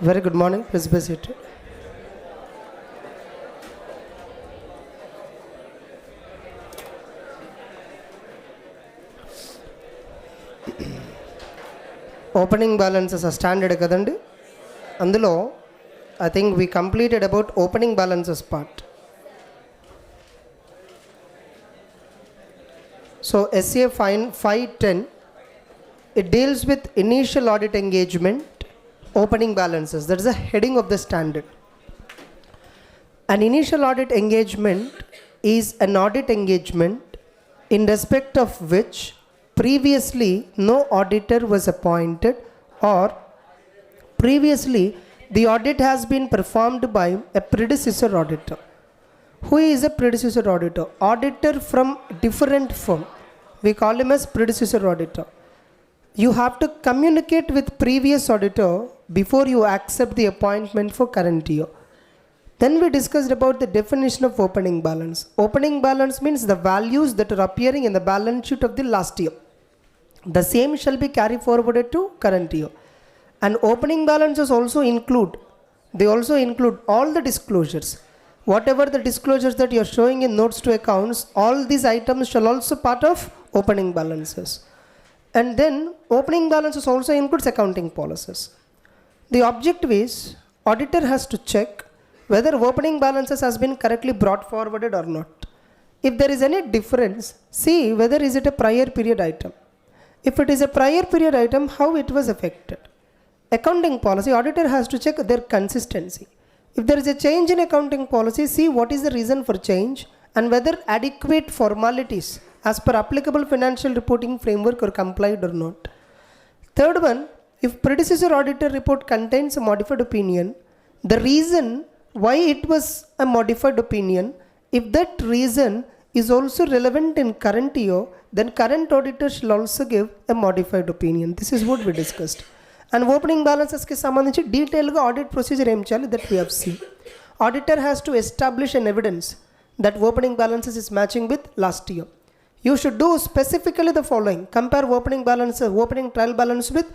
Very good morning. Please be seated. Opening balances are standard kadandi. Andulo I think we completed about opening balances part. So SA 510, it deals with initial audit engagement, opening balances. That is the heading of the standard. An initial audit engagement is an audit engagement in respect of which previously no auditor was appointed, or previously the audit has been performed by a predecessor auditor. Who is a predecessor auditor? Auditor from different firm. We call him as predecessor auditor. You have to communicate with previous auditor before you accept the appointment for current year. Then we discussed about the definition of opening balance. Opening balance means the values that are appearing in the balance sheet of the last year. The same shall be carried forwarded to current year. And opening balances also include all the disclosures. Whatever the disclosures that you are showing in notes to accounts, all these items shall also part of opening balances. And then opening balances also includes accounting policies. The objective is auditor has to check whether opening balances has been correctly brought forwarded or not. If there is any difference, see whether is it a prior period item. If it is a prior period item, how it was affected. Accounting policy, auditor has to check their consistency. If there is a change in accounting policy, see what is the reason for change and whether adequate formalities as per applicable financial reporting framework are complied or not. Third one, if predecessor auditor report contains a modified opinion, the reason why it was a modified opinion, if that reason is also relevant in current year, then current auditor shall also give a modified opinion. This is what we discussed. And opening balances ki sambandhinchi detail ga audit procedure em cheyali that we have seen. Auditor has to establish an evidence that opening balances is matching with last year. You should do specifically the following: compare opening trial balance with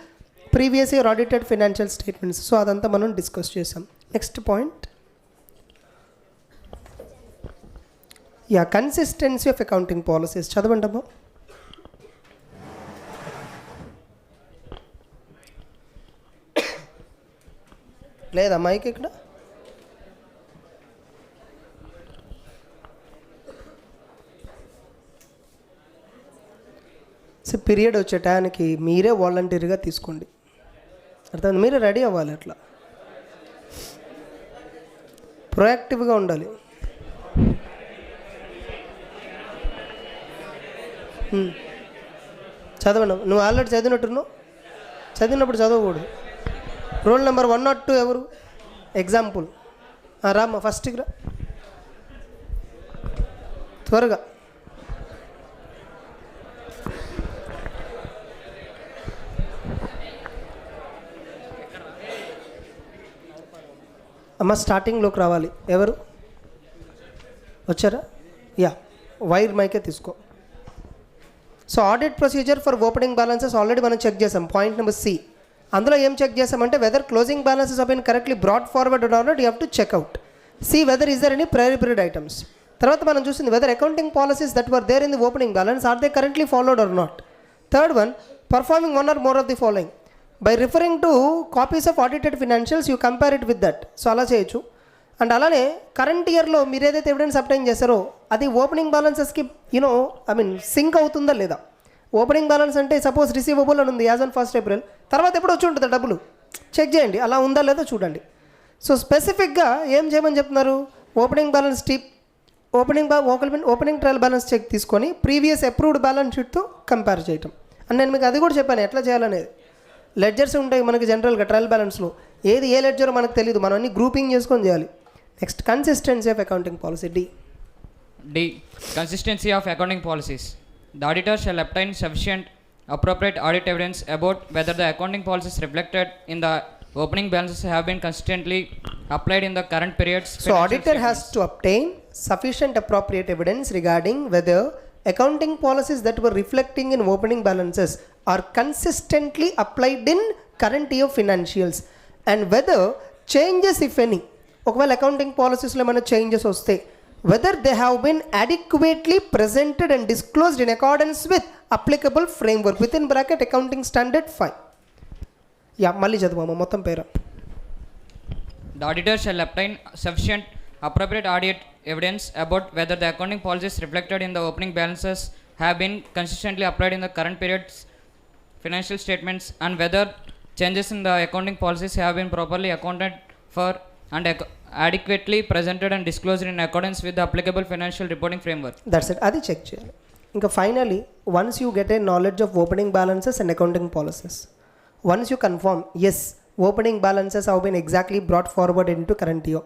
previous year audited financial statements. So adantha manam discuss chesam. Next point. Yeah, consistency of accounting policies. Chadavandamma. లేదా mic ఇక్కడ period వచ్చే టైంకి మీరే వాలంటీర్గా తీసుకోండి. అర్థం, మీరే ready అవ్వాలి. అట్లా ప్రొయాక్టివ్గా ఉండాలి. చదవండి. నువ్వు ఆల్రెడీ చదివినప్పుడు చదవకూడదు. రోల్ నెంబర్ 102 ఎవరు? ఎగ్జాంపుల్ రామ్మా, ఫస్ట్కి రా త్వరగా. అమ్మ స్టార్టింగ్లోకి రావాలి. ఎవరు వచ్చారా? యా, వైర్ మైకే తీసుకో. So audit procedure for opening balances already మనం చెక్ చేసాం. Point number C. అందులో ఏం చెక్ చేసామంటే whether closing balances have been correctly brought forward or not, you have to check out. See whether is there any prior period items. తర్వాత మనం చూసింది whether accounting policies that were there in the opening balance are they currently followed or not. Third one, performing one or more of the following. By referring to copies of audited financials, you compare it with that. So అలా చేయొచ్చు. And అలానే current ఇయర్లో మీరు ఏదైతే evidence obtain చేస్తారో అది opening బ్యాలెన్సెస్కి sync అవుతుందా లేదా. ఓపెనింగ్ బ్యాలెన్స్ అంటే సపోజ్ రిసీవబుల్ అని ఉంది యాజ్ ఆన్ 1st April, తర్వాత ఎప్పుడు వచ్చి ఉంటుంది డబ్బులు చెక్ చేయండి, అలా ఉందా లేదా చూడండి. సో స్పెసిఫిక్గా ఏం చేయమని చెప్తున్నారు? ఓపెనింగ్ ట్రయల్ బ్యాలెన్స్ చెక్ తీసుకొని ప్రీవియస్ అప్రూవ్డ్ బ్యాలెన్స్ షీట్తో కంపేర్ చేయటం. అండ్ నేను మీకు అది కూడా చెప్పాను ఎట్లా చేయాలనేది. లెడ్జర్స్ ఉంటాయి మనకి జనరల్గా ట్రయల్ బ్యాలెన్స్లో, ఏది ఏ లెడ్జరో మనకు తెలియదు, మనం అన్ని గ్రూపింగ్ చేసుకొని చేయాలి. Next, consistency of accounting policy. The consistency of accounting policies. The auditor shall obtain sufficient appropriate audit evidence about whether the accounting policies reflected in the opening balances have been consistently applied in the current periods. So auditor has to obtain sufficient appropriate evidence regarding whether accounting policies that were reflecting in opening balances are consistently applied in current year financials. And whether changes if any, ఒకవేళ accounting పాలసీస్లో ఏమైనా changes వస్తే whether they have been adequately presented and disclosed in accordance with applicable framework with in bracket accounting standard 5. Yeah, మళ్ళీ చదువు మొత్తం పేరు. The auditor shall obtain sufficient appropriate audit evidence about whether the accounting policies reflected in the opening balances have been consistently applied in the current period's financial statements, and whether changes in the accounting policies have been properly accounted for and adequately presented and disclosed in accordance with the applicable financial reporting framework. That's it, అది check చేయాలి. ఇంకా finally once you get a knowledge of opening balances and accounting policies, once you confirm as opening balances have been exactly brought forward into current year,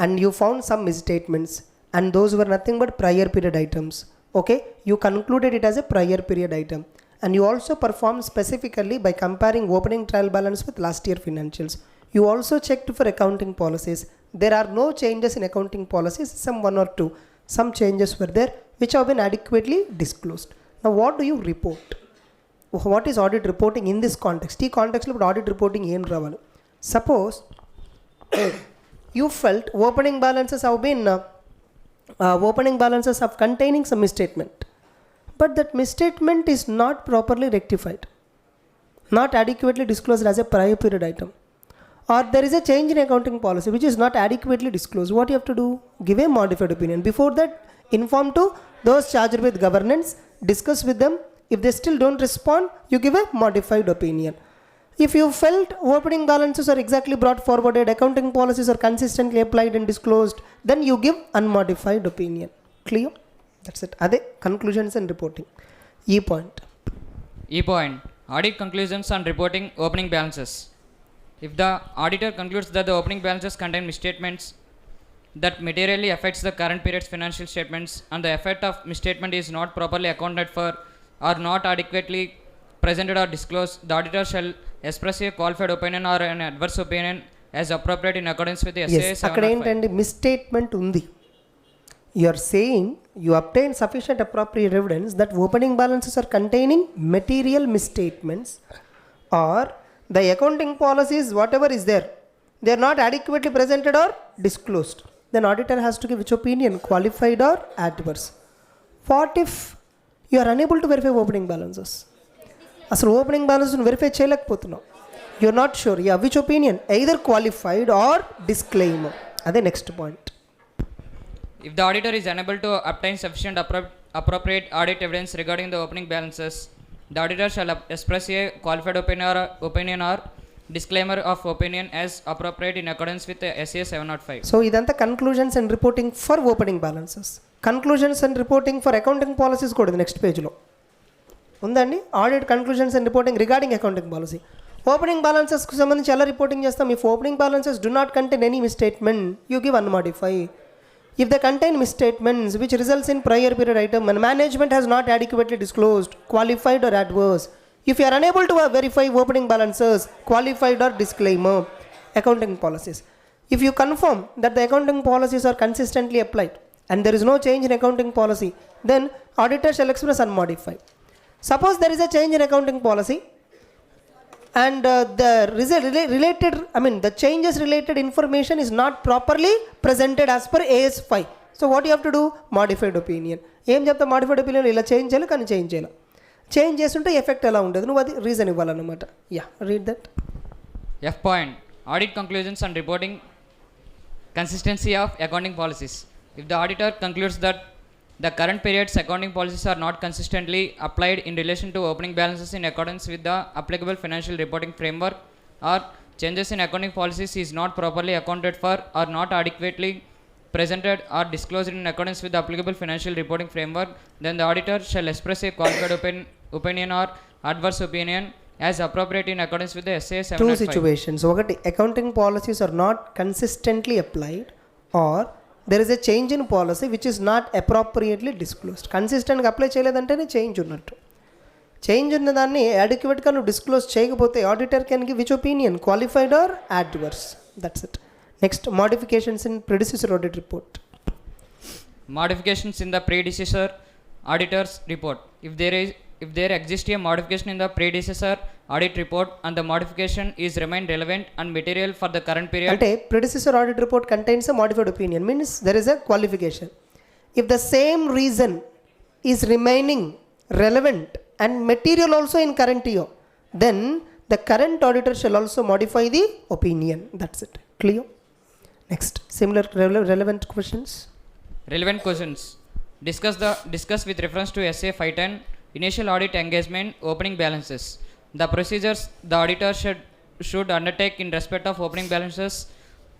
and you found some misstatements and those were nothing but prior period items, okay, you concluded it as a prior period item, and you also performed specifically by comparing opening trial balance with last year financials. You also checked for accounting policies. There are no changes in accounting policies, some one or two, some changes were there which have been adequately disclosed. Now what do you report? What is audit reporting in this context? ఈ కాంటెక్స్లో ఇప్పుడు audit reporting ఏం రావాలి? Suppose you felt opening balances have containing some misstatement, but that misstatement is not properly rectified, not adequately disclosed as a prior period item, or there is a change in accounting policy which is not adequately disclosed. What you have to do? Give a modified opinion. Before that, inform to those charged with governance, discuss with them. If they still don't respond, you give a modified opinion. If you felt opening balances are exactly brought forwarded, accounting policies are consistently applied and disclosed, then you give unmodified opinion. Clear? That's it. Ade conclusions and reporting. E point. Audit conclusions on reporting opening balances. If the auditor concludes that the opening balances contain misstatements that materially affects the current period's financial statements, and the effect of misstatement is not properly accounted for or not adequately presented or disclosed, the auditor shall express a qualified opinion or an adverse opinion as appropriate in accordance with the SAA 705. అక్కడ ఏంటంటే మిస్స్టేట్మెంట్ ఉంది. You are saying you obtain sufficient appropriate evidence that opening balances are containing material misstatements, or the accounting policies whatever is there, they are not adequately presented or disclosed. Then auditor has to give which opinion, qualified or adverse. What if you are unable to verify opening balances? అసలు opening balance verify చేయలేకపోతున్నావు, you are not sure, yeah which opinion, either qualified or disclaimer. అదే next point. If the auditor is unable to obtain sufficient appropriate audit evidence regarding the opening balances, the auditor shall express a qualified opinion or disclaimer of opinion as appropriate in accordance with the SAA 705. So ఇదంతా conclusions and reporting for opening balances. Conclusions and reporting for accounting policies కూడా next పేజ్లో ఉందండి. Audit conclusions and reporting regarding accounting policy. Opening బ్యాలెన్సెస్కి సంబంధించి ఎలా reporting చేస్తాం? If opening balances do not contain any misstatement, you give unmodified. If they contain misstatements which results in prior period item and management has not adequately disclosed, qualified or adverse. If you are unable to verify opening balances, qualified or disclaimer. Accounting policies. If you confirm that the accounting policies are consistently applied and there is no change in accounting policy, then auditor shall express unmodified. Suppose there is a change in accounting policy and the changes related information is not properly presented as per AS 5. So what you have to do? Modified opinion. ఏం చెప్తా? modified opinion ఇలా change చేయాలి, కానీ change చేయాలి. Change చేస్తుంటే effect ఎలా ఉండదు, నువ్వు అది రీజన్ ఇవ్వాలన్నమాట. Yeah, read that. F point. Audit conclusions on reporting consistency of accounting policies. If the auditor concludes that the current period's accounting policies are not consistently applied in relation to opening balances in accordance with the applicable financial reporting framework, or changes in accounting policies is not properly accounted for or not adequately presented or disclosed in accordance with the applicable financial reporting framework, then the auditor shall express a qualified opinion or adverse opinion as appropriate in accordance with the SAA 705. Two situations. ఒకటి, accounting policies are not consistently applied, or there is a change in policy which is not appropriately disclosed. కన్సిస్టెంట్గా apply చేయలేదంటేనే change ఉన్నట్టు. Change ఉన్న దాన్ని అడిక్వేట్గా నువ్వు disclose చేయకపోతే auditor can give which opinion, qualified are adverse. That's it. Next, modifications in predecessor audit report. Modifications in the predecessor auditor's report. If there if there exists a modification in the predecessor audit report and the modification is remained relevant and material for the current period. అంటే predecessor audit report contains a modified opinion, means there is a qualification. If the same reason is remaining relevant and material also in current year, then the current auditor shall also modify the opinion. That's it. Clear? Next, similar relevant questions. Relevant questions. Discuss with reference to SA 510 initial audit engagement opening balances. The procedures the auditor should undertake in respect of opening balances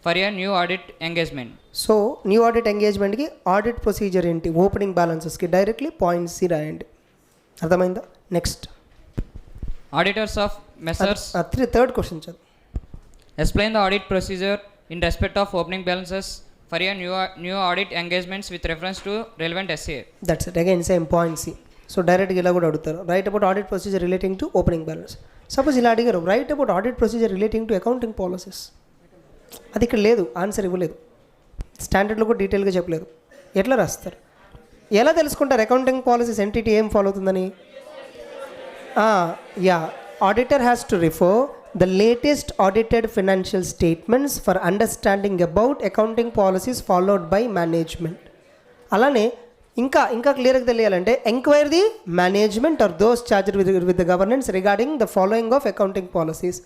for a new audit engagement. So new audit ఎంగేజ్మెంట్కి audit procedure ఏంటి, opening బ్యాలెన్సెస్కి directly point C రాయండి. అర్థమైందా? Next Auditors of Messrs. Third question చదువు. Explain the audit procedure in respect of opening balances for a new audit engagements with reference to relevant SA. That's it. Again same point C. So డైరెక్ట్గా ఇలా కూడా అడుగుతారు, write about audit procedure relating to opening balance. Suppose ఇలా అడిగారు, write about audit procedure relating to accounting policies. అది ఇక్కడ లేదు, answer ఇవ్వలేదు, స్టాండర్డ్లో కూడా డీటెయిల్గా చెప్పలేదు. ఎట్లా రాస్తారు, ఎలా తెలుసుకుంటారు అకౌంటింగ్ పాలసీస్ ఎంటిటీ ఏం ఫాలో అవుతుందని? Yeah, auditor has to refer the latest audited financial statements for understanding about accounting policies followed by management. అలానే ఇంకా క్లియర్గా తెలియాలంటే enquire the management or those charged with the governance regarding the following of accounting policies.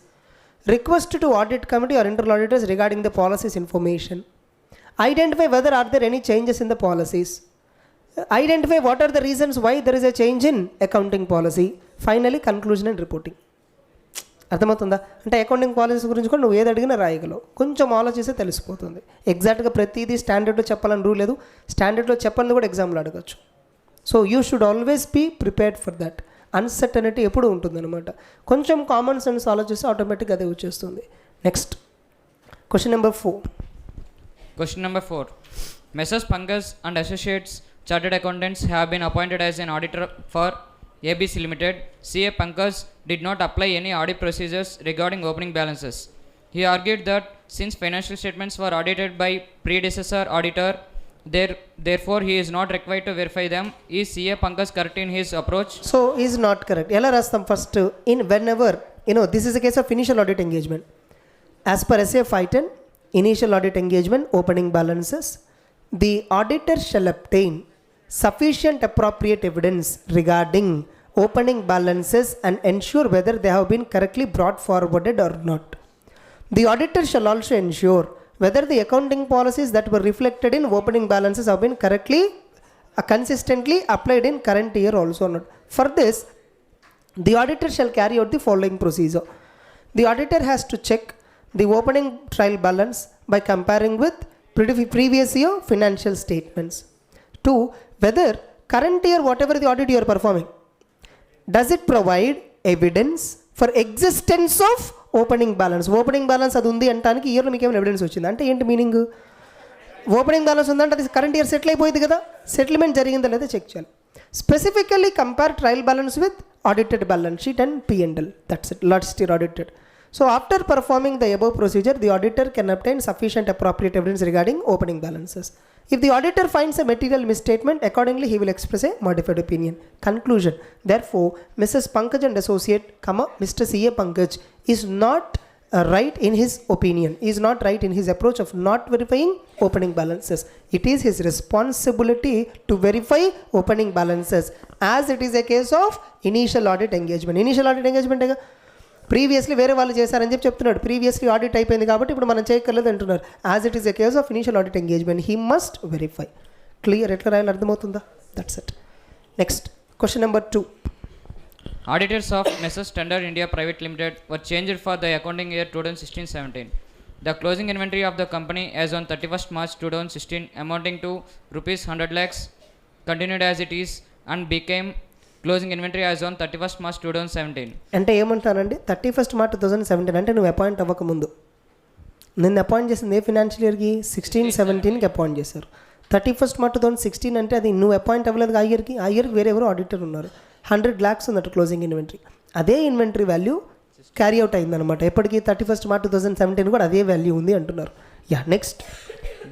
Request to audit committee or internal auditors regarding the policies information. Identify whether are there any changes in the policies. Identify what are the reasons why there is a change in accounting policy. Finally conclusion and reporting. అర్థమవుతుందా? అంటే accounting policies గురించి కూడా నువ్వు ఏది అడిగినా రాయగలవు, కొంచెం ఆలోచిస్తే తెలిసిపోతుంది. ఎగ్జాక్ట్గా ప్రతిదీ స్టాండర్డ్లో చెప్పాలని రూల్ లేదు, స్టాండర్డ్లో చెప్పని కూడా ఎగ్జామ్లో అడగచ్చు. So you should always be prepared for that. Uncertainty ఎప్పుడు ఉంటుందన్నమాట. కొంచెం కామన్ సెన్స్ ఆలోచిస్తే ఆటోమేటిక్గా అదే వచ్చేస్తుంది. Next question number 4. Question number 4. Messrs. Pankaj and Associates Chartered Accountants have been appointed as an auditor for ABC Limited. CA Pankaj did not apply any audit procedures regarding opening balances. He argued that since financial statements were audited by predecessor auditor, therefore he is not required to verify them. Is CA Pankaj correct in his approach? So is not correct. ఎలా రాస్తాం? First in when ever this is a case of initial audit engagement. As per SA 510 initial audit engagement opening balances, the auditor shall obtain sufficient appropriate evidence regarding opening balances and ensure whether they have been correctly brought forwarded or not. The auditor shall also ensure whether the accounting policies that were reflected in opening balances have been correctly, consistently applied in current year also or not. For this, the auditor shall carry out the following procedure. The auditor has to check the opening trial balance by comparing with previous year financial statements. 2. Whether current year whatever the audit you are performing, does it provide evidence for existence of opening balance. Opening balance అది ఉంది అంటానికి ఇయర్లో మీకు ఏమైనా evidence వచ్చింది అంటే ఏంటి meaning? Opening balance ఉందంటే అది కరెంట్ ఇయర్ సెటిల్ అయిపోయింది కదా, సెటిల్మెంట్ జరిగిందా లేదా చెక్ చేయాలి. Specifically compare trial balance with audited balance sheet and P&L. That's it, last year audited. So after performing the above procedure, the auditor can obtain sufficient appropriate evidence regarding opening balances. If the auditor finds a material misstatement, accordingly he will express a modified opinion. Conclusion. Therefore, Mrs. Pankaj and Associate, Mr. CA Pankaj is not right in his opinion. He is not right in his approach of not verifying opening balances. It is his responsibility to verify opening balances as it is a case of initial audit engagement. Initial audit engagement previously వేరే వాళ్ళు చేశారని చెప్తున్నాడు. Previously audit అయిపోయింది కాబట్టి ఇప్పుడు మనం చేయక్కర్లేదు అంటున్నారు. As it is a case of initial audit engagement he must verify. Clear? ఎట్లా రాయాలి అర్థమవుతుందా? That's it. Next question number 2. Auditors of Messrs. Standard India Private Limited were changed for the accounting year 2016-17. The closing inventory of the company as on 31st March 2016 amounting to rupees 100 lakhs continued as it is and became closing inventory as on 31st March 2017. అంటే ఏమంటానండి, 31st March 2017 అంటే నువ్వు appoint అవ్వకముందు. నిన్ను appoint చేసింది ఏ financial ఇయర్కి? 16-17కి appoint చేశారు. 31st March 2016 అంటే అది నువ్వు అపాయింట్ అవ్వలేదు ఆ ఇయర్కి. ఆ ఇయర్కి వేరే ఎవరో ఆడిటర్ ఉన్నారు. 100 lakhs ఉందట క్లోజింగ్ ఇన్వెంటరీ. అదే ఇన్వెంటరీ వాల్యూ క్యారీ అవుట్ అయిందనమాట. ఎప్పటికీ 31st March 2017 కూడా అదే వాల్యూ ఉంది అంటున్నారు. Yeah, next.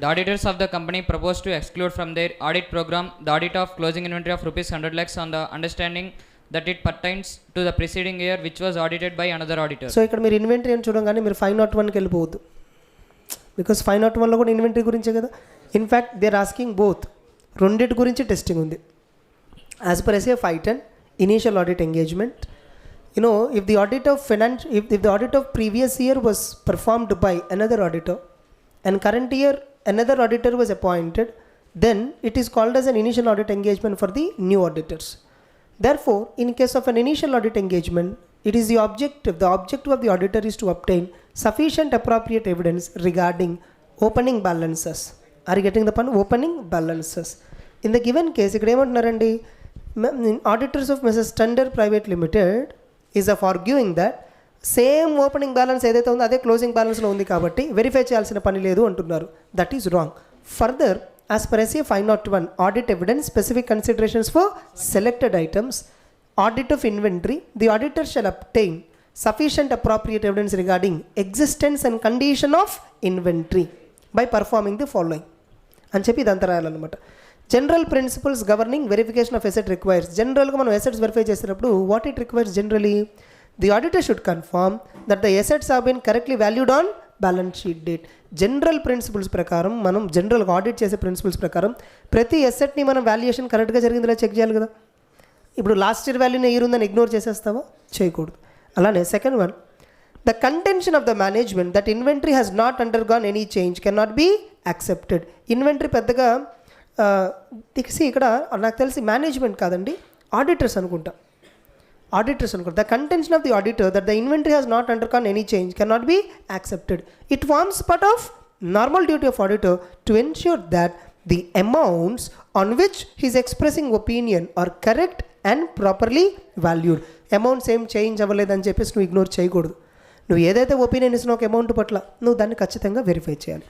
The auditors of the company proposed to exclude from their audit program the audit of closing inventory of rupees 100 lakhs on the understanding that it pertains to the preceding year which was audited by another auditor. So ఇక్కడ మీరు inventory అని చూడగానే మీరు 501కి వెళ్ళిపోవద్దు, because 501లో కూడా inventory గురించే కదా. In fact they are asking both, రెండింటి గురించి టెస్టింగ్ ఉంది. As per SA 510 initial audit engagement, if the audit of if the audit of previous year was performed by another auditor and current year another auditor was appointed, then it is called as an initial audit engagement for the new auditors. Therefore, in case of an initial audit engagement, it is the objective of the auditor is to obtain sufficient appropriate evidence regarding opening balances. Are you getting the pun? Opening balances. In the given case, ikkada emantunarandi, auditors of Mrs. Tender Private Limited is of arguing that same opening balance ఏదైతే ఉందో అదే closing బ్యాలెన్స్లో ఉంది కాబట్టి verify చేయాల్సిన పని లేదు అంటున్నారు. That is wrong. Further, as per SA 501 audit evidence specific considerations for selected items, audit of inventory, the auditor shall obtain sufficient appropriate evidence regarding existence and condition of inventory by performing the following అని చెప్పి ఇదంతా రాయాలన్నమాట. General principles governing verification of asset requires. జనరల్గా మనం assets verify చేసేటప్పుడు what it requires generally, the auditor should confirm that the assets have been correctly valued on balance sheet date. General principles ప్రకారం, మనం జనరల్గా ఆడిట్ చేసే principles ప్రకారం ప్రతి ఎసెట్ని మనం వాల్యుయేషన్ కరెక్ట్గా జరిగిందిలా చెక్ చేయాలి కదా. ఇప్పుడు లాస్ట్ ఇయర్ వాల్యూనే ఇయర్ ఉందని ఇగ్నోర్ చేసేస్తావా? చేయకూడదు. అలానే second one, the contention of the management that inventory has not undergone any change can not be accepted. Inventory పెద్దగా ఇక్కడ నాకు తెలిసి మేనేజ్మెంట్ కాదండి, ఆడిటర్స్ అనుకుంటా. The contention of the auditor that the inventory has not undergone any change can not be accepted. It forms part of normal duty of auditor to ensure that the amounts on which he's expressing opinion or correct and properly valued. Amounts ఏం change అవ్వలేదని చెప్పేసి నువ్వు ignore చేయకూడదు. నువ్వు ఏదైతే opinion ఇస్తున్నా ఒక amount పట్ల నువ్వు దాన్ని ఖచ్చితంగా వెరిఫై చేయాలి.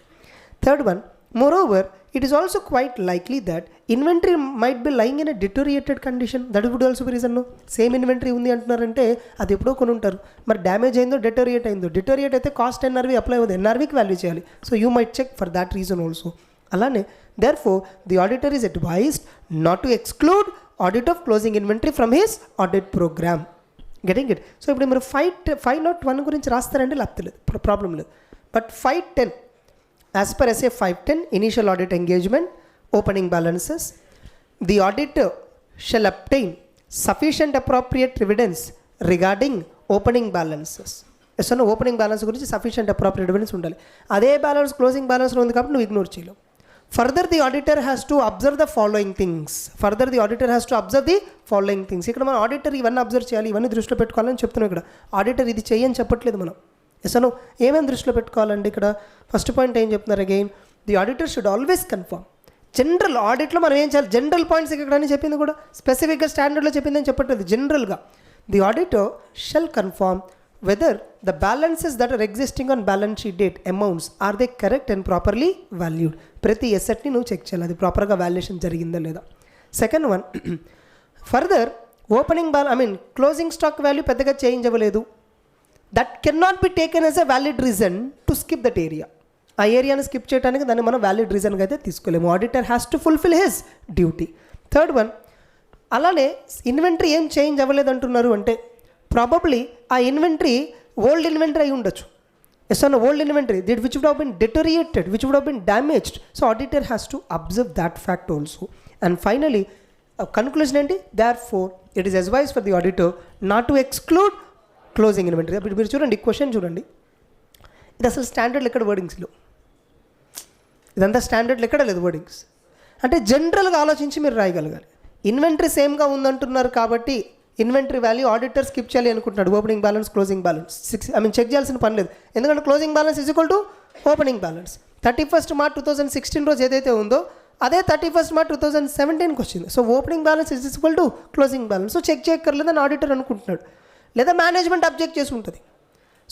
Third one, moreover, it is also quite likely that inventory might be lying in a deteriorated condition. That would also be reason. No, same inventory ఉంది అంటున్నారంటే అది ఎప్పుడో కొని ఉంటారు, మరి డ్యామేజ్ అయిందో డెటోరియేట్ అయిందో. డెటోరియేట్ అయితే కాస్ట్ NRV అప్లై అవుతుంది, NRVకి వాల్యూ చేయాలి. So you might check for that reason also. అలానే therefore the auditor is advised not to exclude audit of closing inventory from his audit program. Getting it? So ఇప్పుడు మీరు 501 గురించి రాస్తారంటే లేకపోతే problem లేదు. But 510, as per SA 510 initial audit engagement, opening balances, the auditor shall obtain sufficient appropriate evidence regarding opening balances. As opening balance గురించి sufficient appropriate evidence ఉండాలి. అదే balance closing బ్యాలెన్స్లో ఉంది కాబట్టి నువ్వు ఇగ్నోర్ చేయలేవు. Further the auditor has to observe the following things. ఇక్కడ మన auditor ఇవన్నీ అబ్జర్వ్ చేయాలి, ఇవన్నీ దృష్టిలో పెట్టుకోవాలని చెప్తున్నాం. ఇక్కడ ఆడిటర్ ఇది చేయని చెప్పట్లేదు మనం. అసలు ఏమేమి దృష్టిలో పెట్టుకోవాలండి ఇక్కడ? ఫస్ట్ పాయింట్ ఏం చెప్తున్నారు? Again the auditor should always confirm. General ఆడిట్లో మనం ఏం చేయాలి? జనరల్ పాయింట్స్ ఇక్కడ అని చెప్పింది కూడా, స్పెసిఫిక్గా స్టాండర్డ్లో చెప్పిందని చెప్పట్లేదు. జనరల్గా the auditor shall confirm whether the balances that are existing on balance sheet date amounts are they correct and properly valued. ప్రతి ఎసెట్ని నువ్వు చెక్ చేయాలి, అది ప్రాపర్గా వాల్యుయేషన్ జరిగిందా లేదా. Second one, further opening closing stock value పెద్దగా చేంజ్ అవ్వలేదు. That can not be taken as a valid reason to skip that area. ఆ ఏరియాని స్కిప్ చేయడానికి దాన్ని మనం వ్యాలిడ్ రీజన్గా అయితే తీసుకోలేము. Auditor has to fulfil his duty. Third one, అలానే ఇన్వెంటరీ ఏం చేంజ్ అవ్వలేదు అంటున్నారు అంటే ప్రాబబ్లీ ఆ ఇన్వెంటరీ ఓల్డ్ ఇన్వెంటరీ అయి ఉండొచ్చు. ఎస్ అన్న old inventory which would have been deteriorated, which would have been damaged. So auditor has to observe that fact also. And finally conclusion ఏంటి? Therefore it is advise for the auditor not to exclude closing inventory. అప్పుడు మీరు చూడండి, question చూడండి, ఇది అసలు స్టాండర్డ్లు ఎక్కడ వర్డింగ్స్లో, ఇదంతా స్టాండర్డ్లు ఎక్కడ లేదు వర్డింగ్స్. అంటే జనరల్గా ఆలోచించి మీరు రాయగలగాలి. ఇన్వెంటరీ సేమ్గా ఉందంటున్నారు కాబట్టి ఇన్వెంటరీ వాల్యూ ఆడిటర్ స్కిప్ చేయాలి అనుకుంటున్నాడు. Opening balance, closing balance check చేయాల్సిన పని లేదు. ఎందుకంటే closing balance is equal to opening balance. 31st March 2016 రోజు ఏదైతే ఉందో అదే 31st March 2017కి వచ్చింది. So opening balance is equal to closing balance. So check చేయక్కర్లేదని ఆడిటర్ అనుకుంటున్నాడు, లేదా మేనేజ్మెంట్ అబ్జెక్ట్ చేసి ఉంటుంది.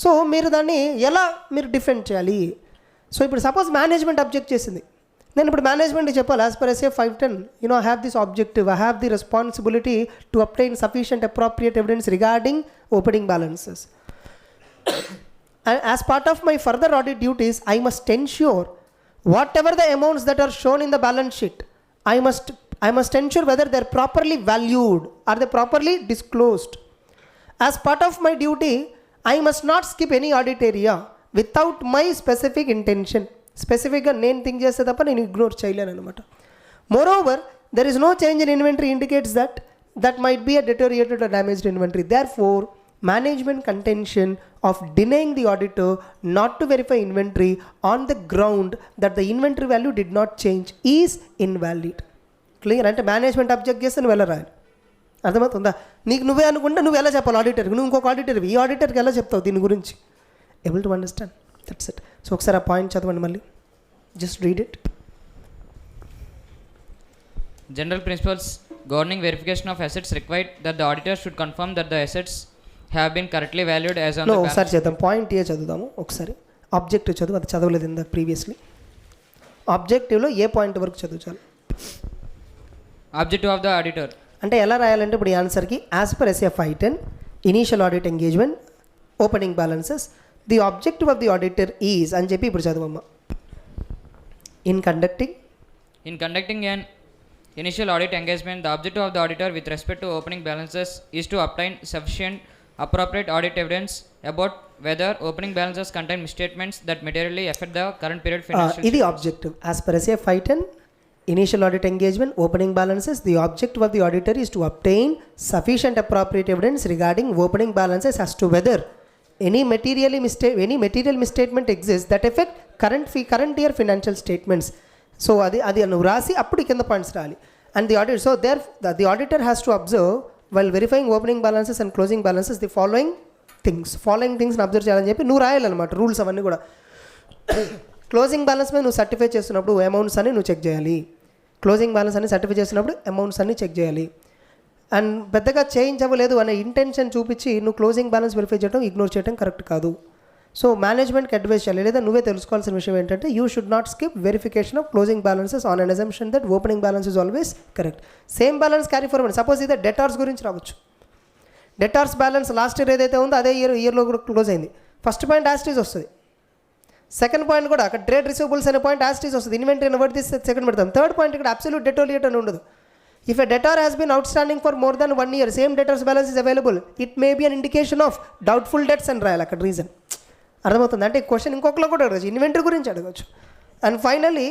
సో మీరు దాన్ని ఎలా మీరు డిఫెండ్ చేయాలి? సో ఇప్పుడు సపోజ్ మేనేజ్మెంట్ అబ్జెక్ట్ చేసింది, నేను ఇప్పుడు మేనేజ్మెంట్కి చెప్పాలి, as per SA 510 I have this objective, I have the responsibility to obtain sufficient appropriate evidence regarding opening balances. As part of my further audit duties, I must ensure whatever the amounts that are shown in the balance sheet, I must I must ensure whether they're properly valued, are they properly disclosed. As part of my duty, I must not skip any audit area without my specific intention. స్పెసిఫిక్గా నేను think చేస్తే తప్ప నేను ignore చేయలేను అనమాట. Moreover there is no change in inventory indicates that might be a deteriorated or damaged inventory. Therefore, management contention of denying the auditor not to verify inventory on the ground that the inventory value did not change is invalid. Clear? అంటే management object చేస్తే నువ్వు ఎలా రాయాలి, అర్థమవుతుందా? నీకు నువ్వే అనుకుంటే నువ్వు ఎలా చెప్పాలి ఆడిటర్కి, నువ్వు ఇంకొక ఆడిటర్ ఈ ఆడిటర్కి ఎలా చెప్తావు దీని గురించి? Able to understand? That's it. So ఒకసారి ఆ పాయింట్ చదవండి మళ్ళీ, just read it. General principles governing verification of assets required that the auditor should confirm that the assets have been correctly valued as on the balance. ఒకసారి చేద్దాం, point ఏ చదువుదాము ఒకసారి. Objective చదువు, అది చదవలేదు ఇందాక ప్రీవియస్లీ. ఆబ్జెక్టివ్లో ఏ పాయింట్ వరకు చదువుచాలి? Objective of the auditor. అంటే ఎలా రాయాలంటే ఇప్పుడు ఈ ఆన్సర్కి as per SA 510 initial audit engagement opening balances the objective of the auditor is అని చెప్పి ఇప్పుడు చదవమ్మా. In conducting an initial audit engagement, the objective of the auditor with respect to opening balances is to obtain sufficient appropriate audit evidence about whether opening balances contain misstatements that materially affect the current period financial ఇది objective. As per SA 510 initial audit engagement opening balances the objective of the auditor is to obtain sufficient appropriate evidence regarding opening balances as to whether any material misstatement exists that affect current year financial statements. So అది నువ్వు రాసి అప్పుడు కింద points రాయాలి. And the auditor, so the auditor has to observe while verifying opening balances and closing balances the following థింగ్స్ని observe చేయాలని చెప్పి నువ్వు రాయాలన్నమాట, రూల్స్ అవన్నీ కూడా. క్లోజింగ్ బ్యాలెన్స్ మీద నువ్వు సర్టిఫై చేస్తున్నప్పుడు అమౌంట్స్ అన్ని నువ్వు చెక్ చేయాలి. క్లోజింగ్ బ్యాలెన్స్ అన్ని సర్టిఫై చేసినప్పుడు అమౌంట్స్ అన్ని చెక్ చేయాలి. అండ్ పెద్దగా చేంజ్ అవ్వలేదు అనే ఇంటెన్షన్ చూపించి నువ్వు క్లోజింగ్ బ్యాలెన్స్ వెరిఫై చేయడం, ఇగ్నోర్ చేయడం కరెక్ట్ కాదు. సో మేనేజ్మెంట్కి అడ్వైస్ చేయాలి, లేదా నువ్వే తెలుసుకోవాల్సిన విషయం ఏంటంటే you should not skip verification of closing balances on an assumption that opening balance is always correct. Same balance carry forward. Suppose ఇదే డెటార్స్ గురించి రావచ్చు. డెటార్స్ బ్యాలెన్స్ లాస్ట్ ఇయర్ ఏదైతే ఉందో అదే ఇయర్లో కూడా క్లోజ్ అయింది. ఫస్ట్ పాయింట్ యాస్టీజ్ వస్తుంది, సెకండ్ పాయింట్ కూడా అక్కడ ట్రేడ్ రిసీవబుల్స్ అనే పాయింట్ యాస్టీజ్ వస్తుంది, ఇన్వెంటరీ అని వర్డ్ తీస్తే సెకండ్ పెడతాం. థర్డ్ పాయింట్ ఇక్కడ అబ్సల్యూట్ డెటోలియేట్ అని ఉండదు. If a debtor has been outstanding for more than 1 year, same debtor's balance is available, it may be an indication of doubtful debts and రాయాలి అక్కడ reason. అర్థమవుతుంది? అంటే క్వశ్చన్ ఇంకొకలో కూడా అడగచ్చు, ఇన్వెంటరీ గురించి అడగచ్చు. And finally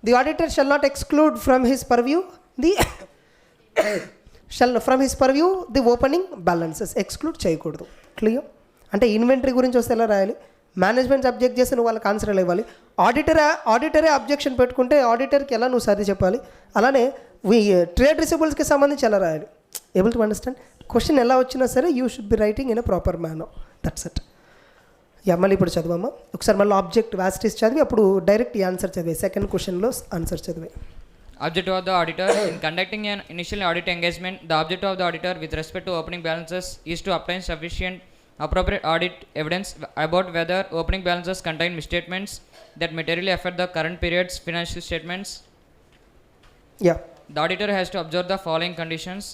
the auditor shall not exclude from his purview the opening balances. Exclude చేయకూడదు. Clear? అంటే ఇన్వెంటరీ గురించి వస్తే ఎలా రాయాలి? మేనేజ్మెంట్ అబ్జెక్ట్ చేస్తే నువ్వు వాళ్ళకి ఆన్సర్ ఎలా ఇవ్వాలి? ఆడిటరే అబ్జెక్షన్ పెట్టుకుంటే ఆడిటర్కి ఎలా నువ్వు సర్ది చెప్పాలి? అలానే ట్రేడ్ రిసీవబుల్స్కి సంబంధించి ఎలా రాయాలి? Able to understand? క్వశ్చన్ ఎలా వచ్చినా సరే you should be writing in a proper manner. That's it. మళ్ళీ ఇప్పుడు చదవమ్మా ఒకసారి. మళ్ళీ ఆబ్జెక్ట్ వ్యాస్టీస్ చదివి అప్పుడు డైరెక్ట్ ఈ ఆన్సర్ చదివే, సెకండ్ క్వశ్చన్లో ఆన్సర్ చదివే. Objective of the auditor in conducting an initial audit engagement, the objective of the auditor with respect to opening balances is to obtain sufficient appropriate audit evidence about whether opening balances contain misstatements that materially affect the current period's financial statements. Yeah. The auditor has to observe the following conditions.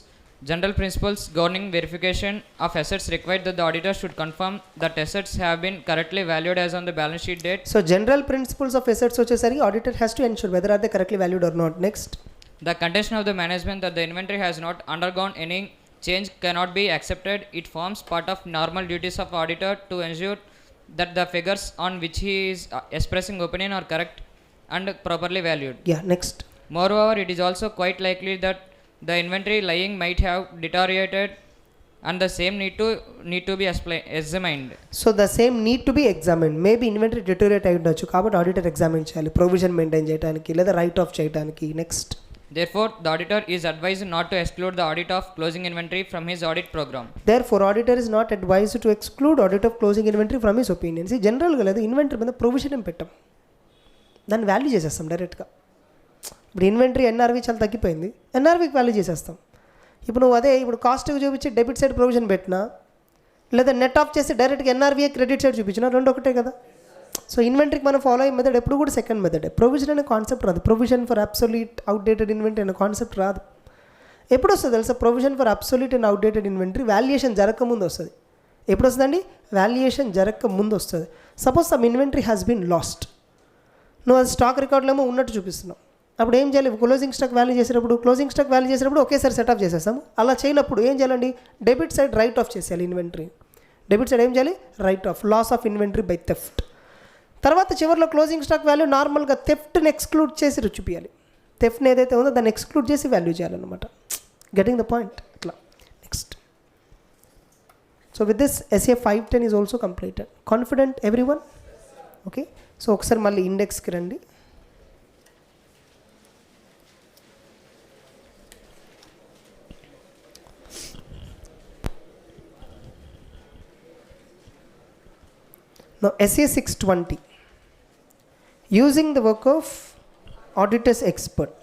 General principles governing verification of assets require that the auditor should confirm that assets have been correctly valued as on the balance sheet date. So general principles of assets వచ్చేసరికి auditor has to ensure whether are they correctly valued or not. Next. The contention of the management that the inventory has not undergone any change cannot be accepted. It forms part of normal duties of auditor to ensure that the figures on which he is expressing opinion are correct and properly valued. Yeah, next. Moreover, it is also quite likely that the inventory lying might have deteriorated and the same need to be examined. So the same need to be examined. Maybe inventory deteriorate అయి ఉండొచ్చు కాబట్టి auditor examine చేయాలి, provision maintain చేయడానికి లేదా right of చేయడానికి. Next. Therefore, the auditor is advised not to exclude the audit of closing inventory from his audit program. Therefore, auditor is not advised to exclude audit of closing inventory from his opinions. జనరల్గా లేదు, inventory మీద provision ఏం పెట్టాం, దాన్ని value చేసేస్తాం డైరెక్ట్గా. ఇప్పుడు inventory NRV చాలా తగ్గిపోయింది, ఎన్ఆర్వికి వాల్యూ చేసేస్తాం. ఇప్పుడు నువ్వు అదే ఇప్పుడు కాస్ట్కి చూపించి డెబిట్ సైడ్ ప్రొవిజన్ పెట్టినా లేదా నెట్ ఆఫ్ చేసి డైరెక్ట్గా ఎన్ఆర్వీఏ క్రెడిట్ సైడ్ చూపించినా రెండు ఒకటే కదా. సో ఇన్వెంటరీకి మనం ఫాలో అయ్యే మెథడ్ ఎప్పుడు కూడా సెకండ్ మెథడ్. ప్రొవిజన్ అనే కాన్సెప్ట్ రాదు, provision for absolute outdated inventory అనే కాన్సెప్ట్ రాదు. ఎప్పుడు వస్తుంది తెలుసా? Provision for absolute and outdated inventory valuation జరగకముందు వస్తుంది. ఎప్పుడు వస్తుందండి? వాల్యుయేషన్ జరగకముందు వస్తుంది. Suppose some inventory has been lost, నువ్వు అది స్టాక్ రికార్డులో ఏమో ఉన్నట్టు చూపిస్తున్నావు, అప్పుడు ఏం చేయాలి? క్లోజింగ్ స్టాక్ వాల్యూ చేసేటప్పుడు ఒకేసారి సెటప్ చేసేస్తాము. అలా చేయనప్పుడు ఏం చేయాలండి? డెబిట్ సైడ్ రైట్ ఆఫ్ చేసేయాలి ఇన్వెంటరీ. డెబిట్ సైడ్ ఏం చేయాలి? Write off, loss of inventory by theft. తర్వాత చివరిలో క్లోజింగ్ స్టాక్ వాల్యూ నార్మల్గా థెఫ్ట్ని ఎక్స్క్లూడ్ చేసి చూపించాలి. థెఫ్ట్ని ఏదైతే ఉందో దాన్ని ఎక్స్క్లూడ్ చేసి వాల్యూ చేయాలన్నమాట. Getting the point? అట్లా. Next. So with this SA 510 is also completed. Confident everyone? Okay. So ఒకసారి మళ్ళీ ఇండెక్స్కి రండి. Now SA 620, using the work of auditor's expert.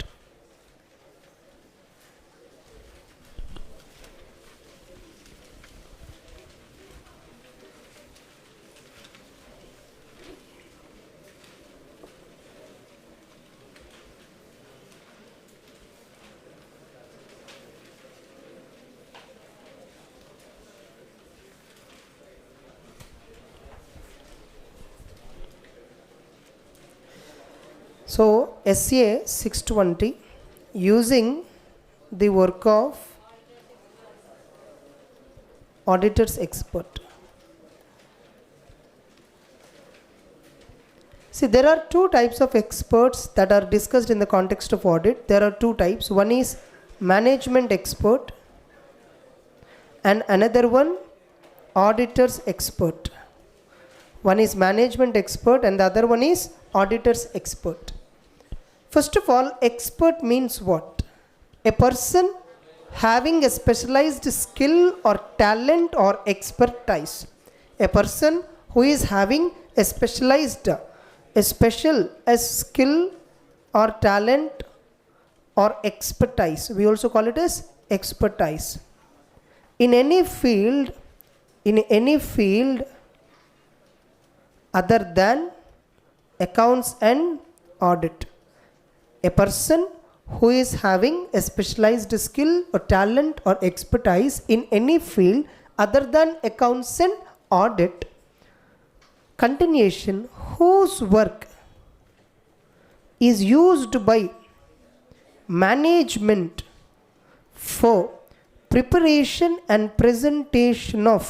So SA 620, using the work of auditor's expert. See, there are two types of experts that are discussed in the context of audit. There are two types. One is management expert and another one auditor's expert. One is management expert and the other one is auditor's expert. First of all, expert means what? A person having a specialized skill or talent or expertise. A person who is having a skill or talent or expertise. We also call it as expertise. In any field other than accounts and audit. A person who is having a specialized skill or talent or expertise in any field other than accounts and audit. Continuation, whose work is used by management for preparation and presentation of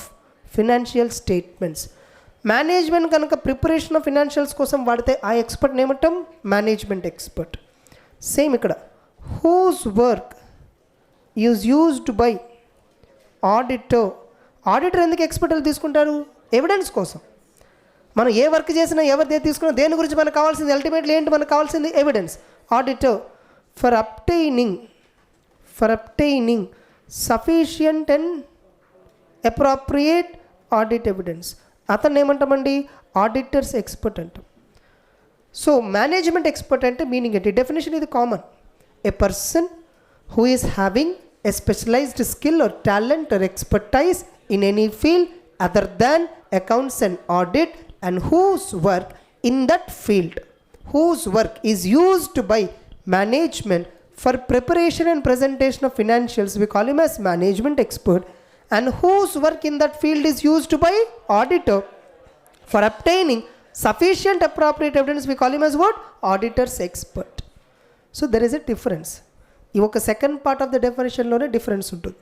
financial statements. Management కనుక preparation of financials కోసం వాడితే ఆ ఎక్స్పర్ట్ని ఏమంటాం? Management expert. Same ఇక్కడ, who's work is used by auditor. Auditor ఎందుకు ఎక్స్పర్ట్లు తీసుకుంటారు? Evidence కోసం. మనం ఏ వర్క్ చేసినా ఎవరిదే తీసుకున్నా దేని గురించి మనకు కావాల్సింది అల్టిమేట్లీ ఏంటి? మనకు కావాల్సింది evidence. Auditor for obtaining sufficient and appropriate audit evidence. అతన్ని ఏమంటామండి? ఆడిటర్స్ ఎక్స్పర్ట్ అంటాం. సో మేనేజ్మెంట్ ఎక్స్పర్ట్ అంటే మీనింగ్ ఏంటి? డెఫినేషన్ ఇది common. A person who is having a specialized skill or talent or expertise in any field other than accounts and audit and whose work in that field, whose work is used by management for preparation and presentation of financials. We call him as management expert. And whose work in that field is used by auditor for obtaining sufficient appropriate evidence. We call him as what? Auditor's expert. So there is a difference. ఈ ఒక second part of the డెఫినేషన్లోనే difference ఉంటుంది.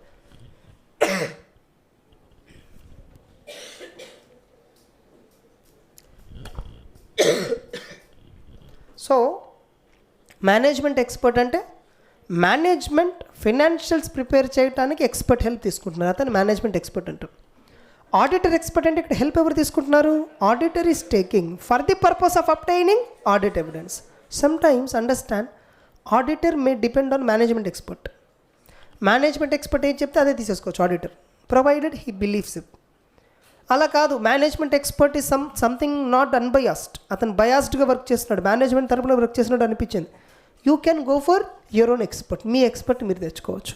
So management expert అంటే management financials prepare చేయడానికి expert help తీసుకుంటున్నారు, అతను management expert అంటారు. Auditor expert అంటే ఇక్కడ హెల్ప్ ఎవరు తీసుకుంటున్నారు? Auditor is taking for the purpose of obtaining audit evidence. Sometimes understand, auditor may depend on management expert. Management expert ఏం చెప్తే అదే తీసేసుకోవచ్చు auditor, provided he believes it. అలా కాదు, management expert is something not unbiased. అతను బయాస్డ్గా work చేస్తున్నాడు, management తరపున వర్క్ చేస్తున్నాడు అనిపించింది. You can go for your own expert. మీ ఎక్స్పర్ట్ మీరు తెచ్చుకోవచ్చు.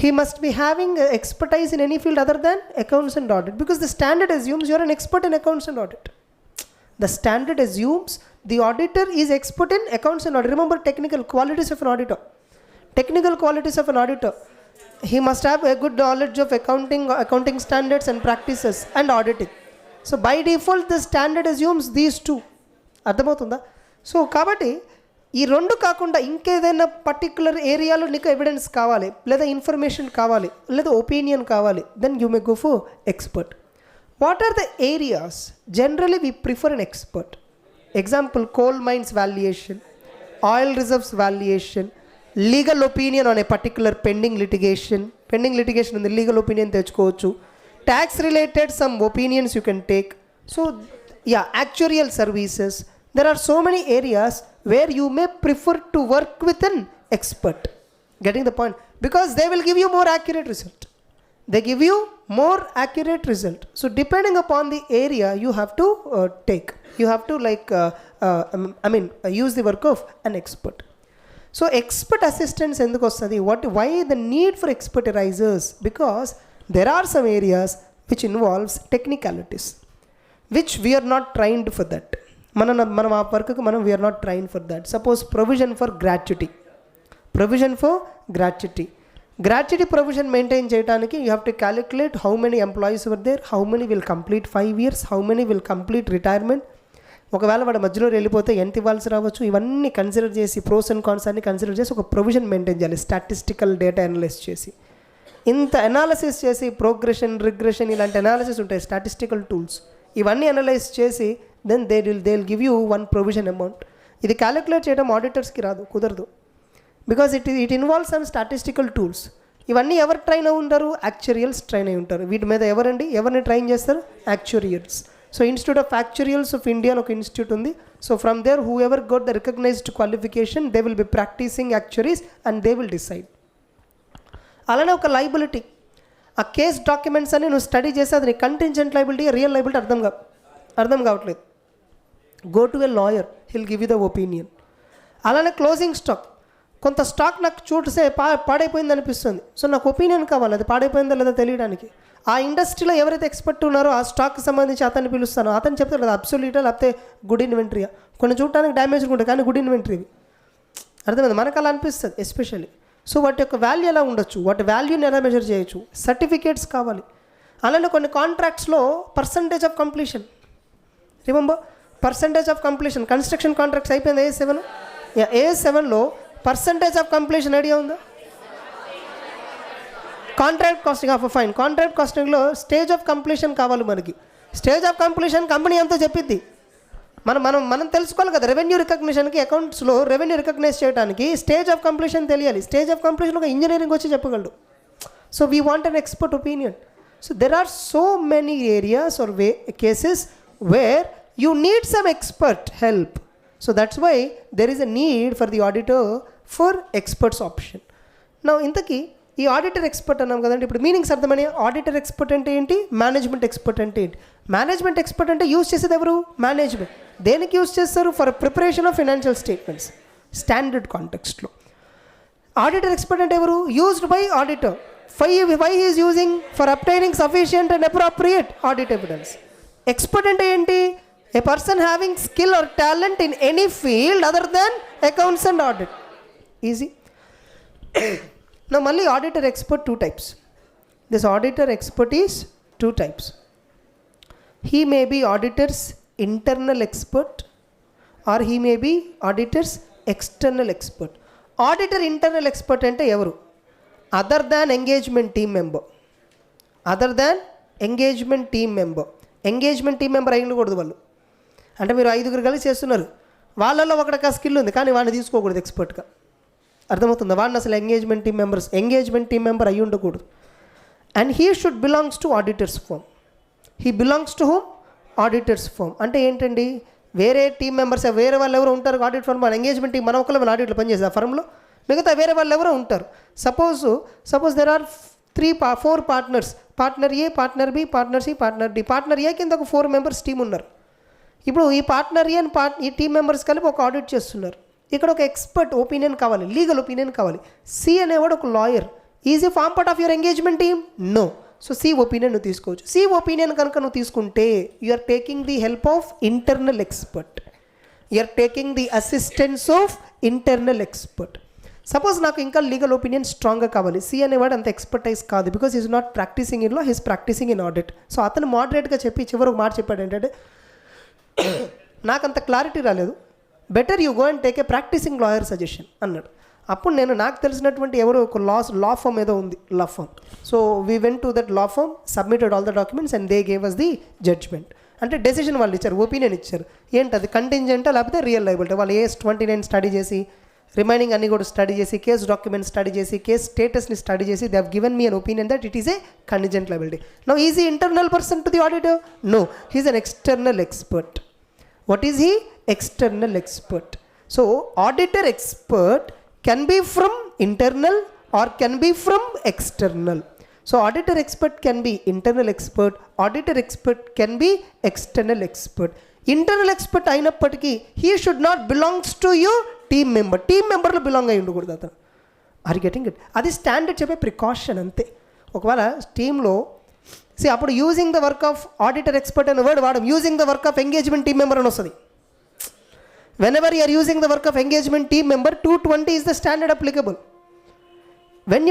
He must be having expertise in any field other than accounts and audit, because the standard assumes you're an expert in accounts and audit. The standard assumes the auditor is expert in accounts and audit. Remember technical qualities of an auditor. Technical qualities of an auditor. He must have a good knowledge of accounting standards and practices and auditing. So by default the standard assumes these two. అర్థమవుతుందా? So కాబట్టి ఈ రెండు కాకుండా ఇంకేదైనా particular ఏరియాలో నీకు evidence కావాలి, లేదా ఇన్ఫర్మేషన్ కావాలి, లేదా ఒపీనియన్ కావాలి, then you may go for expert. What are the areas generally we prefer an expert? Example, coal mines valuation, oil reserves valuation, legal opinion on a particular pending litigation ఉంది, legal opinion తెచ్చుకోవచ్చు. Tax related some opinions you can take. So yeah, actuarial services. There are so many areas where you may prefer to work with an expert. Getting the point? Because they will give you more accurate result. They give you more accurate result. So depending upon the area you have to take. You have to use the work of an expert. So expert assistance enduku ostadi? Why the need for expert arises? Because there are some areas which involves technicalities, which we are not trained for that. మనం ఆ వర్క్కి మనం we are not train for that. Suppose provision for gratuity provision maintain చేయడానికి you have to calculate how many employees were there, how many will complete 5 years, how many will complete retirement, ఒకవేళ వాడు మధ్యలో వెళ్ళిపోతే ఎంత ఇవ్వాల్సి రావచ్చు, ఇవన్నీ కన్సిడర్ చేసి ప్రోస్ అండ్ కాన్స్ అన్ని కన్సిడర్ చేసి ఒక ప్రొవిజన్ మెయింటైన్ చేయాలి. స్టాటిస్టికల్ డేటా అనలైజ్ చేసి, ఇంత అనాలిసిస్ చేసి, ప్రోగ్రెషన్, రిగ్రెషన్ ఇలాంటి అనాలిసిస్ ఉంటాయి, స్టాటిస్టికల్ టూల్స్, ఇవన్నీ అనలైజ్ చేసి then they will give you one provision amount. ఇది క్యాలిక్యులేట్ చేయడం ఆడిటర్స్కి రాదు, కుదరదు. Because it involve some statistical tools. ఇవన్నీ ఎవరు ట్రైన్ అయి ఉంటారు? యాక్చురియల్స్ ట్రైన్ అయి ఉంటారు. వీటి మీద ఎవరిని ట్రైన్ చేస్తారు? Actuarials. So institute of actuarials of India ఒక ఇన్స్టిట్యూట్ ఉంది. So from there whoever got the recognized qualification they will be practising actuaries and they will decide. అలానే ఒక లైబిలిటీ, ఆ కేస్ డాక్యుమెంట్స్ అని నువ్వు స్టడీ చేసి అది నీ కంటింజెంట్ లైబిలిటీ, రియల్ లైబిలిటీ అర్థం కావట్లేదు, go to a lawyer, hill give you the opinion. అలానే క్లోజింగ్ స్టాక్, కొంత స్టాక్ నాకు చూస్తే పాడైపోయింది అనిపిస్తుంది, సో నాకు ఒపీనియన్ కావాలి, అది పాడైపోయిందో లేదో తెలియడానికి. ఆ ఇండస్ట్రీలో ఎవరైతే ఎక్స్పర్ట్ ఉన్నారో ఆ స్టాక్కి సంబంధించి అతన్ని పిలుస్తాను, అతను చెప్తాడు కదా అబ్సొల్యూటా లేకపోతే గుడ్ ఇన్వెంటరీయా. కొన్ని చూడటానికి డ్యామేజ్ ఉంటాయి కానీ గుడ్ ఇన్వెంటరీ, అర్థమైంది? మనకు అలా అనిపిస్తుంది ఎస్పెషల్లీ. సో వాటి యొక్క వాల్యూ ఎలా ఉండొచ్చు, వాటి వాల్యూని ఎలా మెజర్ చేయొచ్చు, సర్టిఫికేట్స్ కావాలి. అలానే కొన్ని కాంట్రాక్ట్స్లో percentage of completion, remember percentage of completion, construction contracts అయిపోయింది AS7లో పర్సంటేజ్ ఆఫ్ కంప్లీషన్ ఐడియా ఉందా? Contract costing of fine, contract కాస్టింగ్లో స్టేజ్ ఆఫ్ కంప్లీషన్ కావాలి మనకి. స్టేజ్ ఆఫ్ కంప్లీషన్ కంపెనీ ఎంతో చెప్పిద్ది, మనం తెలుసుకోవాలి కదా. రెవెన్యూ రికగ్నిషన్కి అకౌంట్స్లో రెవెన్యూ రికగ్నైజ్ చేయడానికి స్టేజ్ ఆఫ్ కంప్లీషన్ తెలియాలి. స్టేజ్ ఆఫ్ కంప్లీషన్ ఒక ఇంజనీరింగ్ వచ్చి చెప్పగలడు. So we want an expert opinion. So there are so many areas or cases where you need some expert help. So that's why there is a need for the auditor for experts option. Now ఇంతకీ ఈ auditor expert అన్నాం కదండి, ఇప్పుడు meanings అర్థమని. Auditor expert అంటే ఏంటి, management expert అంటే ఏంటి? Management expert అంటే యూజ్ చేసేది ఎవరు? మేనేజ్మెంట్. దేనికి యూజ్ చేస్తారు? For preparation of financial statements standard కాంటెక్స్ట్లో. ఆడిటర్ ఎక్స్పర్ట్ అంటే ఎవరు? Used by auditor. why he is using? For obtaining sufficient and appropriate audit evidence. Expert అంటే ఏంటి? A person having skill or talent in any field other than accounts and audit. Easy. నా మళ్ళీ auditor expert 2 types. This auditor expert is 2 types. He may be auditor's internal expert or he may be auditor's external expert. Auditor internal expert అంటే ఎవరు? Other than engagement team member. Engagement team member అయి ఉండకూడదు వాళ్ళు. అంటే మీరు 5 కలిసి చేస్తున్నారు, వాళ్ళల్లో ఒకటికి స్కిల్ ఉంది కానీ వాడిని తీసుకోకూడదు ఎక్స్పర్ట్గా, అర్థమవుతుందా? వాడిని అసలు ఎంగేజ్మెంట్ టీమ్ మెంబర్ అయి ఉండకూడదు. And he should belongs to auditors firm. He belongs to whom? Auditors firm. అంటే ఏంటండి, వేరే టీమ్ మెంబర్స్ వేరే వాళ్ళు ఎవరు ఉంటారు ఆడిట్ ఫర్మ్? మన ఎంగేజ్మెంట్ టీం, మన ఒకళ్ళు మన ఆడిట్లో పనిచేస్తారు ఆ ఫర్మ్లో, మిగతా వేరే వాళ్ళు ఎవరో ఉంటారు. Suppose there are 4 partners, partner A, partner B, partner C, partner D. Partner A కింద ఒక 4 members టీం ఉన్నారు. ఇప్పుడు ఈ పార్ట్నర్ ఏ ఈ టీమ్ మెంబర్స్ కలిపి ఒక ఆడిట్ చేస్తున్నారు. ఇక్కడ ఒక ఎక్స్పర్ట్ ఒపీనియన్ కావాలి, లీగల్ ఒపీనియన్ కావాలి. సి అనేవాడు ఒక lawyer. Is a form part of your engagement team? No. So C opinion నువ్వు తీసుకోవచ్చు. సి ఒపీనియన్ కనుక నువ్వు తీసుకుంటే you are taking the help of internal expert, you are taking the assistance of internal expert. Suppose నాకు ఇంకా legal opinion స్ట్రాంగ్గా కావాలి, C అనేవాడు అంత ఎక్స్పర్టైజ్ కాదు, because is not practicing in law, he's practicing in audit. So అతను మోడరేట్గా చెప్పి చివరికి మాట చెప్పాడు ఏంటంటే, నాకు అంత క్లారిటీ రాలేదు, better you go and take a practicing lawyer suggestion అన్నాడు. అప్పుడు నేను నాకు తెలిసినటువంటి ఎవరో ఒక లా ఫర్మ్ ఏదో ఉంది, law firm. So we went to that law firm, submitted all the documents and they gave us the judgment. అంటే డెసిషన్ వాళ్ళు ఇచ్చారు, ఒపీనియన్ ఇచ్చారు. ఏంటది, కంటింజెంటా లేకపోతే రియల్ లయబిలిటీ. వాళ్ళు AS 29 స్టడీ చేసి, రిమైనింగ్ అన్ని కూడా స్టడీ చేసి, కేసు డాక్యుమెంట్ స్టడీ చేసి, కేసు స్టేటస్ని స్టడీ చేసి, they have given me an opinion that it is a contingent liability. Now is ఈ internal person to the auditor? No, he's an external expert. What is he? External expert. So auditor expert can be from internal or can be from external. So auditor expert can be internal expert, auditor expert can be external expert. Internal expert అయినప్పటికీ he should not belongs to your team member. Team member లో belong అయి ఉండకూడదు అతను. Are you getting it? అది standard చెప్పే precaution అంతే. ఒకవేళ టీంలో అప్పుడు using the work of auditor expert అనే వర్డ్ వాడడం, using the work of engagement team member అని వస్తుంది. Whenever you're using the work of engagement team member, 220 is the standard applicable. When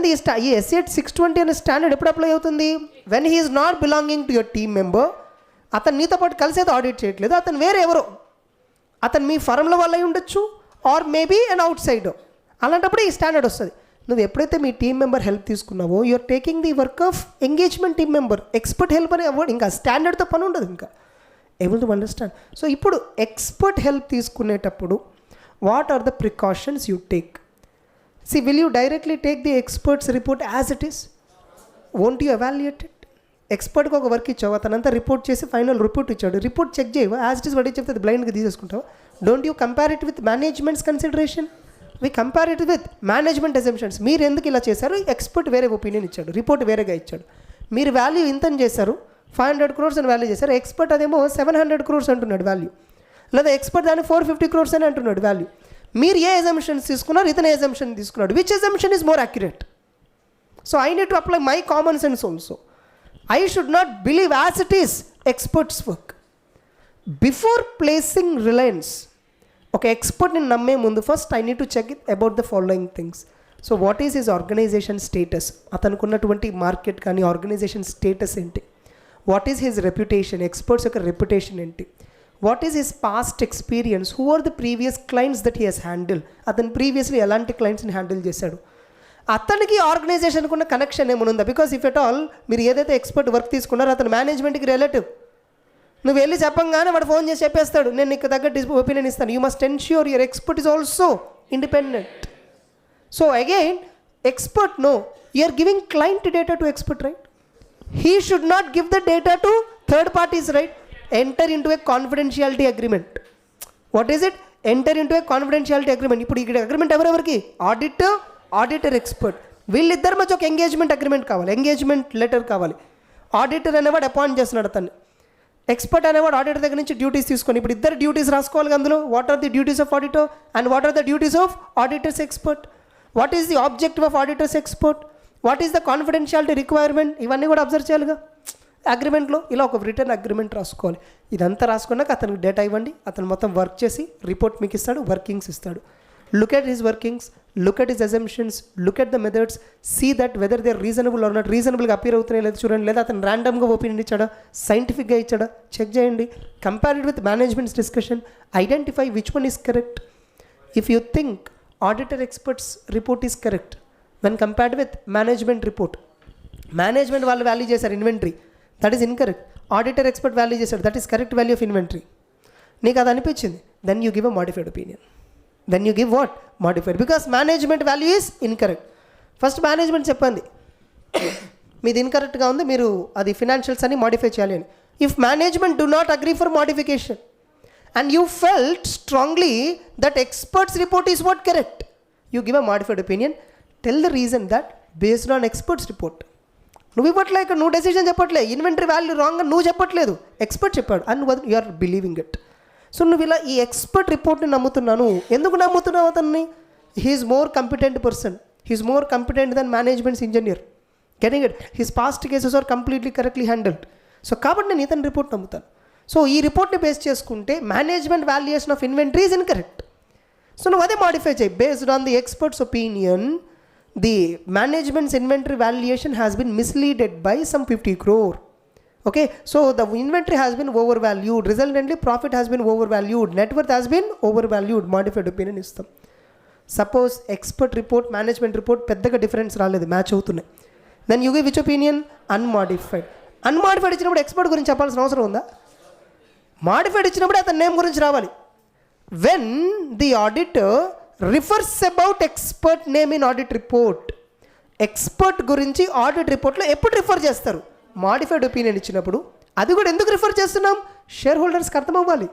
the SAT 620 అనే standard ఎప్పుడు apply అవుతుంది? When he is not belonging to your team member. అతను నీతో పాటు కలిసి అయితే ఆడిట్ చేయట్లేదు, అతను వేరే ఎవరో, అతను మీ ఫరంలో వాళ్ళు అయి ఉండొచ్చు or maybe and outside. అలాంటప్పుడు ఈ స్టాండర్డ్ వస్తుంది. నువ్వు ఎప్పుడైతే మీ టీం మెంబర్ హెల్ప్ తీసుకున్నావో, you're taking the work of engagement team member. Expert help అనే అవ్వడు, ఇంకా స్టాండర్డ్తో పని ఉండదు. ఇంకా ఏబుల్ టు అండర్స్టాండ్. సో ఇప్పుడు ఎక్స్పర్ట్ హెల్ప్ తీసుకునేటప్పుడు what are the precautions you take? Will you directly take the expert's report as it is? Won't you evaluate it? ఎక్స్పర్ట్కి ఒక వర్క్ ఇచ్చావు, అతనంతా రిపోర్ట్ చేసి ఫైనల్ రిపోర్ట్ ఇచ్చాడు, రిపోర్ట్ చెక్ చేయవా? As it is వాడి చెప్తే బ్లైండ్గా తీసేసుకుంటావు. Don't you compare it with management's consideration? We compare it with management assumptions. మీరు ఎందుకు ఇలా చేశారు? ఎక్స్పర్ట్ వేరే ఒపీనియన్ ఇచ్చాడు, రిపోర్ట్ వేరేగా ఇచ్చాడు. మీరు వాల్యూ ఇంతని చేశారు, 500 crores అని వాల్యూ చేశారు, ఎక్స్పర్ట్ అదేమో 700 crores అంటున్నాడు వాల్యూ, లేదా ఎక్స్పర్ట్ దాన్ని 450 crores అని అంటున్నాడు వాల్యూ. మీరు ఏ ఎజంప్షన్స్ తీసుకున్నారు, ఇతను ఎజంప్షన్ తీసుకున్నాడు. Which assumption is more accurate? So I need to apply my common sense also. I should not believe as it is expert's work. Before placing reliance, ఒక ఎక్స్పర్ట్ని నమ్మే ముందు first I need to check it about the following things. So what is his organization status? అతనికి ఉన్నటువంటి market కానీ organization status ఏంటి? What is his reputation? Expert's యొక్క reputation ఏంటి? What is his past experience? Who are the previous clients that he has handle? అతను previously ఎలాంటి క్లయింట్స్ని handle చేశాడు? అతనికి ఆర్గనైజేషన్కి ఉన్న కనెక్షన్ ఏమైనా ఉందా? బికాస్ ఇఫ్ ఎట్ ఆల్ మీరు ఏదైతే ఎక్స్పర్ట్ వర్క్ తీసుకున్నారో అతను మేనేజ్మెంట్కి రిలేటివ్. నువ్వు వెళ్ళి చెప్పంగానే వాడు ఫోన్ చేసి చెప్పేస్తాడు, నేను నీకు తగ్గట్టు ఒపీనియన్ ఇస్తాను. You must ensure your expert is also independent. So again expert no you are giving client data to expert, right? He should not give the data to third parties, right? Enter into a confidentiality agreement. What is it? Enter into a confidentiality agreement. ఇప్పుడు ఇక్కడ agreement ఎవరెవరికి? Auditor expert. వీళ్ళిద్దరి మధ్య ఒక engagement agreement కావాలి, engagement letter కావాలి. Auditor అనేవాడు appoint చేస్తున్నాడు అతన్ని, ఎక్స్పర్ట్ అనేవాడు ఆడిటర్ దగ్గర నుంచి డ్యూటీస్ తీసుకొని, ఇప్పుడు ఇద్దరు డ్యూటీస్ రాసుకోవాలి అందులో. What are the duties of auditor and what are the duties of auditor's expert? What is the objective of auditor's expert? What is the confidentiality requirement? ఇవన్నీ కూడా అబ్జర్వ్ చేయాలిగా అగ్రిమెంట్లో. ఇలా ఒక రిటర్న్ అగ్రిమెంట్ రాసుకోవాలి. ఇదంతా రాసుకున్నాక అతనికి డేటా ఇవ్వండి, అతను మొత్తం వర్క్ చేసి రిపోర్ట్ మీకు ఇస్తాడు, వర్కింగ్స్ ఇస్తాడు. Look at his workings, look at his assumptions, look at the methods, see that whether they are reasonable or not. రీజనబుల్గా అపీర్ అవుతున్నాయి లేదా చూడండి, లేదా అతను ర్యాండమ్గా ఒపీనియన్ ఇచ్చాడా, సైంటిఫిక్గా ఇచ్చాడా, చెక్ చేయండి. Compare it with management's discussion, identify which one is correct. If you think auditor expert's report is correct when compared with management report, management వాళ్ళు వాల్యూ చేశారు inventory, that is incorrect. Auditor expert value చేశాడు, that is correct value of inventory. నీకు అది అనిపించింది, then you give a modified opinion. Then you give what? Modified. Because management value is incorrect. First management చెప్పండి మీది ఇన్కరెక్ట్గా ఉంది, మీరు అది financials అని మాడిఫై చేయాలి అని. If management do not agree for modification and you felt strongly that experts report is what correct, you give a modified opinion. Tell the reason that based on experts report. నువ్వు ఇవ్వట్లే, ఇక్కడ నువ్వు decision చెప్పట్లే, inventory value wrong అని నువ్వు చెప్పట్లేదు, expert చెప్పాడు and you are believing it. So నువ్వు ఇలా ఈ ఎక్స్పర్ట్ రిపోర్ట్ని నమ్ముతున్నాను. ఎందుకు నమ్ముతున్నావు అతన్ని? He's more competent person, he's more competent than management's engineer. Getting it? His past cases are completely correctly handled. So కాబట్టి నేను ఇతని రిపోర్ట్ నమ్ముతాను. సో ఈ రిపోర్ట్ని బేస్ చేసుకుంటే management valuation of inventory is incorrect. So నువ్వు అదే మాడిఫై చేయి. Based on the experts opinion, the managements inventory valuation has been మిస్లీడెడ్ by some 50 crore. Okay, so the inventory has been overvalued, resultantly profit has been overvalued, net worth has been overvalued, modified opinion ఇస్తాం. Suppose expert report management report పెద్దగా difference రాలేదు, match అవుతున్నాయి, then you give which opinion unmodified. Unmodified ఇచ్చినప్పుడు expert గురించి చెప్పాల్సిన అవసరం ఉందా? Modified ఇచ్చినప్పుడు అతని నేమ్ గురించి రావాలి. When the auditor refers about expert name in audit report, expert గురించి ఆడిట్ రిపోర్ట్లో ఎప్పుడు రిఫర్ చేస్తారు? మాడిఫైడ్ ఒపీనియన్ ఇచ్చినప్పుడు. అది కూడా ఎందుకు రిఫర్ చేస్తున్నాం? షేర్ హోల్డర్స్కి అర్థం అవ్వాలి.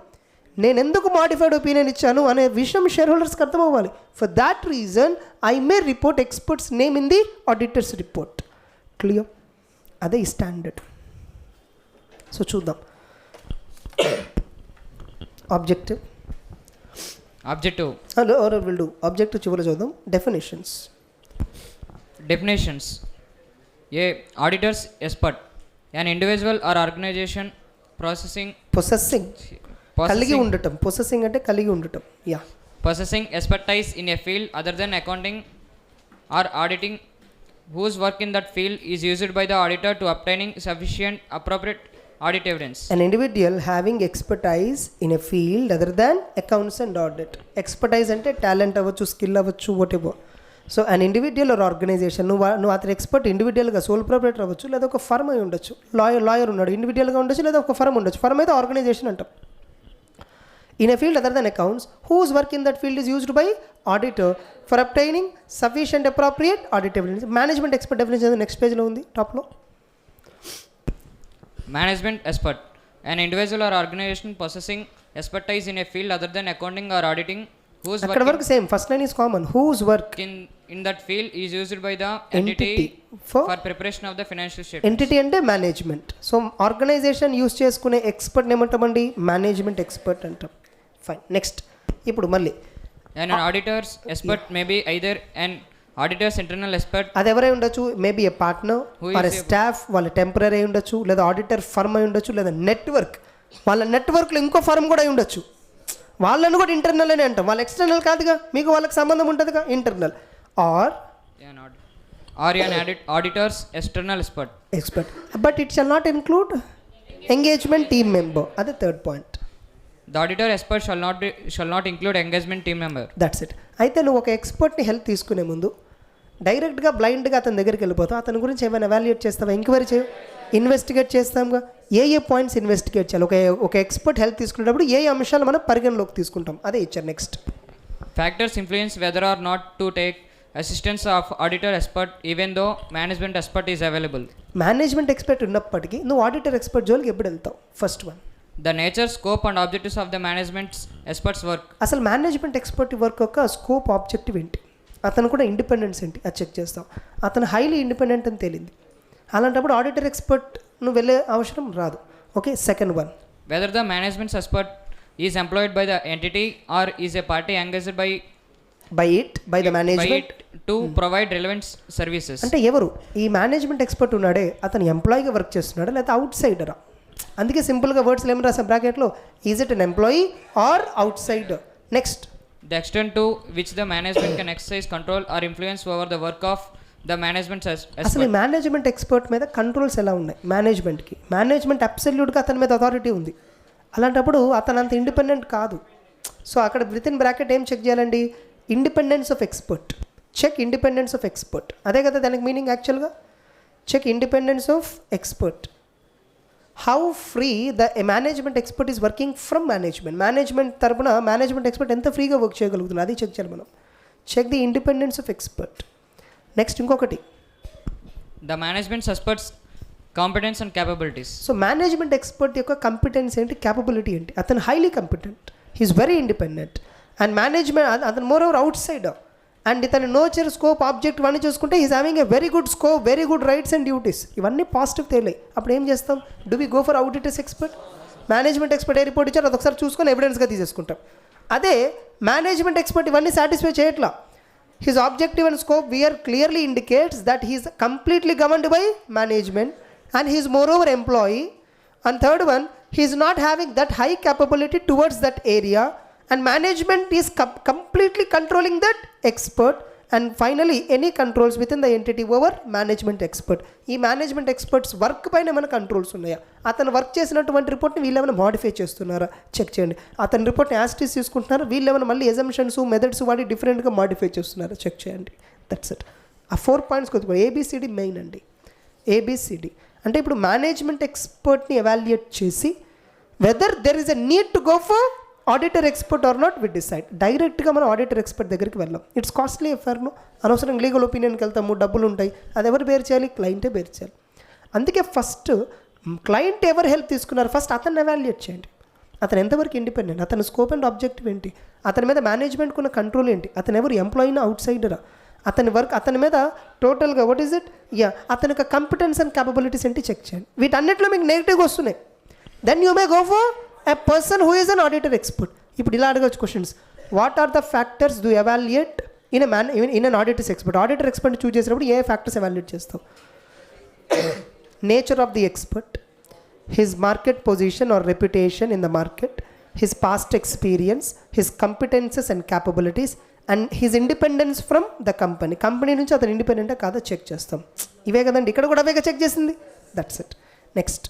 నేను ఎందుకు మాడిఫైడ్ ఒపీనియన్ ఇచ్చాను అనే విషయం షేర్ హోల్డర్స్కి అర్థం అవ్వాలి. For that reason I may report experts name in the auditors report. Clear? అదే ఈ స్టాండర్డ్. సో చూద్దాం. Objective will do. ఆబ్జెక్టివ్ చివరిలో చూద్దాం. Definitions. A. Auditor's expert. An individual or organization possessing కలిగి ఉండటం. పొసెసింగ్ అంటే కలిగి ఉండటం. Yeah. Possessing expertise in a field other than accounting or auditing, whose work in that field is used by the auditor to obtaining sufficient appropriate audit evidence. An individual having expertise in a field other than accounts and audit. Expertise అంటే talent అవ్వచ్చు, skill అవ్వచ్చు, whatever. So an individual or organization, నువ్వు అతని expert ఇండివిజువల్గా soul proprietor అవ్వచ్చు, లేదా ఒక firm అయి ఉండొచ్చు. లాయర్ ఉన్నాడు, ఇండివిజువల్గా ఉండొచ్చు, లేదా ఒక ఫర్మ్ ఉండొచ్చు. ఫర్మ్ అయితే ఆర్గనైజేషన్ అంటాం. In a field other than accounts, whose work in that field is used by auditor for obtaining sufficient appropriate audit evidence. Management expert definition next page lo undi, top lo. Management expert. An individual or organization possessing expertise in a field other than accounting or auditing, whose work same, first line is common. Whose work in that field is used by the entity for preparation of the financial statements. Entity అంటే management. So organisation use చేసుకునే expert ఏమంటామండి? Management expert అంటాం. Fine. Next ఇప్పుడు మళ్ళీ an auditor's expert may be either an auditor's internal expert, అది ఎవరై ఉండొచ్చు, maybe a partner or staff, వాళ్ళ temporary అయి ఉండొచ్చు, లేదా ఆడిటర్ ఫర్మ్ అయి ఉండొచ్చు, లేదా నెట్వర్క్, వాళ్ళ నెట్వర్క్లో ఇంకో ఫర్మ్ కూడా అయి ఉండొచ్చు. వాళ్ళని కూడా ఇంటర్నల్ అని అంటాం. వాళ్ళు ఎక్స్టర్నల్ కాదుగా, మీకు వాళ్ళకి సంబంధం ఉంటుందిగా, internal. Or an auditor's external expert. But it shall not include engagement team member. అదే third point. The auditor expert shall not include engagement team member. That's it. అయితే నువ్వు ఒక ఎక్స్పర్ట్ని హెల్ప్ తీసుకునే ముందు డైరెక్ట్గా బ్లైండ్గా అతని దగ్గరికి వెళ్ళిపోతావు. అతని గురించి ఏమైనా ఎవాల్యుయేట్ చేస్తావా? ఎంక్వైరీ చేయవు, ఇన్వెస్టిగేట్ చేస్తాంగా. ఏ పాయింట్స్ ఇన్వెస్టిగేట్ చేయాలి? ఒక ఎక్స్పర్ట్ హెల్ప్ తీసుకునేటప్పుడు ఏ అంశాలు మనం పరిగణలోకి తీసుకుంటాం? అదే ఇచ్చారు. Next, factors influence whether or not to take assistance of auditor expert even though management expert is available. Management expert ఉన్నప్పటికీ నువ్వు ఆడిటర్ ఎక్స్పర్ట్ జోలికి ఎప్పుడు వెళ్తావు? First one, the nature, scope and objectives of the management expert's work. అసలు management expert work యొక్క scope, objective ఏంటి, అతను కూడా ఇండిపెండెన్స్ ఏంటి, అది చెక్ చేస్తాం. అతను హైలీ ఇండిపెండెంట్ అని తేలింది, అలాంటప్పుడు ఆడిటర్ ఎక్స్పర్ట్ నువ్వు వెళ్ళే అవసరం రాదు. Okay. Second one, whether the management expert is employed by the entity or is a party engaged by the management to provide relevant services. అంటే ఎవరు ఈ మేనేజ్మెంట్ ఎక్స్పర్ట్ ఉన్నాడే, అతను ఎంప్లాయీగా వర్క్ చేస్తున్నాడా లేదా అవుట్ సైడరా? అందుకే సింపుల్గా వర్డ్స్లో ఏమి రాసాం బ్రాకెట్లో, is it an employee are out cider. Next, the extent to which the management can exercise control or influence over the work of the management expert. అసలు ఈ మేనేజ్మెంట్ ఎక్స్పర్ట్ మీద కంట్రోల్స్ ఎలా ఉన్నాయి? మేనేజ్మెంట్ అబ్సల్యూట్గా అతని మీద అథారిటీ ఉంది. అలాంటప్పుడు అతను అంత ఇండిపెండెంట్ కాదు. సో అక్కడ విత్ ఇన్ బ్రాకెట్ ఏం చెక్ చేయాలండి? Independence of expert. Check independence of expert. అదే కదా దానికి మీనింగ్ యాక్చువల్గా. Check independence of expert. How free the management expert is working from management తరపున మేనేజ్మెంట్ ఎక్స్పర్ట్ ఎంత ఫ్రీగా వర్క్ చేయగలుగుతున్నారు, అది చెక్ చేయాలి మనం. Check the independence of expert. Next ఇంకొకటి, the management expert's competence and capabilities. So management expert యొక్క competence ఏంటి, క్యాపబిలిటీ ఏంటి? అతను highly competent, he's very independent and management అతను moreover outsider. And ఇతని నేచర్, స్కోప్, ఆబ్జెక్ట్ ఇవన్నీ చూసుకుంటే is having a very good scope, very good rights and duties, ఇవన్నీ positive తేలాయి. అప్పుడు ఏం చేస్తాం? Do we go for auditor's expert? Management expert ఏ రిపోర్ట్ ఇచ్చారు అదొకసారి చూసుకొని ఎవిడెన్స్గా తీసేసుకుంటాం. అదే మేనేజ్మెంట్ ఎక్స్పర్ట్ ఇవన్నీ సాటిస్ఫై చేయట్లా. His objective and scope were clearly indicates that he is completely governed by management and he's more over employee. And third one, he's not having that high capability towards that area and management is completely controlling that expert and finally any controls with in the entity over management expert. ఈ management experts work పైన ఏమైనా controls ఉన్నాయా, అతను work చేసినటువంటి రిపోర్ట్ని వీళ్ళు ఏమైనా modify చేస్తున్నారా చెక్ చేయండి. అతని రిపోర్ట్ని యాస్టీస్ తీసుకుంటున్నారా, వీళ్ళు ఏమైనా మళ్ళీ ఎజంప్షన్స్ మెథడ్స్ వాడి డిఫరెంట్గా మాడిఫై చేస్తున్నారా చెక్ చేయండి. That's it. ఆ 4 పాయింట్స్ కొద్దిగా ఏబిసిడి మెయిన్ అండి. ఏబిసిడి అంటే ఇప్పుడు మేనేజ్మెంట్ ఎక్స్పర్ట్ని ఎవాల్యుయేట్ చేసి whether there is a need to go for auditor expert or not we decide. డైరెక్ట్గా మనం ఆడిటర్ ఎక్స్పర్ట్ దగ్గరికి వెళ్ళాం. ఇట్స్ కాస్ట్లీ ఎఫర్ను, అనవసరం లీగల్ ఒపీనియన్కి వెళ్తాము, డబ్బులు ఉంటాయి, అది ఎవరు బేర్ చేయాలి, క్లయింటే బేర్ చేయాలి. అందుకే ఫస్ట్ క్లయింట్ ఎవరు హెల్ప్ తీసుకున్నారు ఫస్ట్ అతన్ని ఎవాల్యుయేట్ చేయండి. అతను ఎంతవరకు ఇండిపెండెంట్, అతని స్కోప్ అండ్ ఆబ్జెక్టివ్ ఏంటి, అతని మీద మేనేజ్మెంట్కి ఉన్న కంట్రోల్ ఏంటి, అతను ఎవరు ఎంప్లాయీనా అవుట్ సైడరా, అతని వర్క్ అతని మీద టోటల్గా వాట్ ఈజ్ ఇట్ అతని యొక్క కంపిటెన్స్ అండ్ క్యాపబిలిటీస్ ఏంటి చెక్ చేయండి. వీటన్నిటిలో మీకు నెగిటివ్గా వస్తున్నాయి, then you may go for a person who is an auditor expert. ఇప్పుడు ఇలా అడగవచ్చు questions, what are the factors do evaluate in an auditor's expert. Auditor expert choose చేసినప్పుడు ఏ ఫ్యాక్టర్స్ ఎవాల్యుయేట్ చేస్తావు? Nature of the expert, his market position or reputation in the market, his past experience, his competences and capabilities and his independence from the company. Company నుంచి అతను ఇండిపెండెంటా కాదా check చేస్తాం. ఇవే కదండి, ఇక్కడ కూడా అవేగా చెక్ చేసింది. That's it. Next,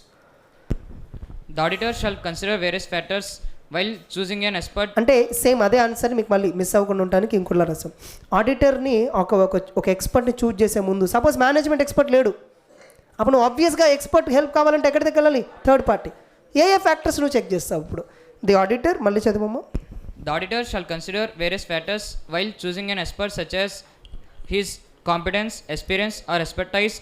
The auditor shall consider various factors while choosing an expert. అంటే సేమ్ అదే ఆన్సర్ మీకు మళ్ళీ మిస్ అవ్వకుండా ఉండడానికి ఇంకోలా రసం. ఆడిటర్ని ఒక ఎక్స్పర్ట్ని చూజ్ చేసే ముందు సపోజ్ మేనేజ్మెంట్ ఎక్స్పర్ట్ లేడు, అప్పుడు నువ్వు ఆబ్వియస్గా ఎక్స్పర్ట్ హెల్ప్ కావాలంటే ఎక్కడి దగ్గర వెళ్ళాలి, థర్డ్ పార్టీ. ఏ ఫ్యాక్టర్స్ నువ్వు చెక్ చేస్తావు ఇప్పుడు? ది ఆడిటర్, మళ్ళీ చదువు. The auditor shall consider various factors while choosing an expert such as his competence, experience or expertise,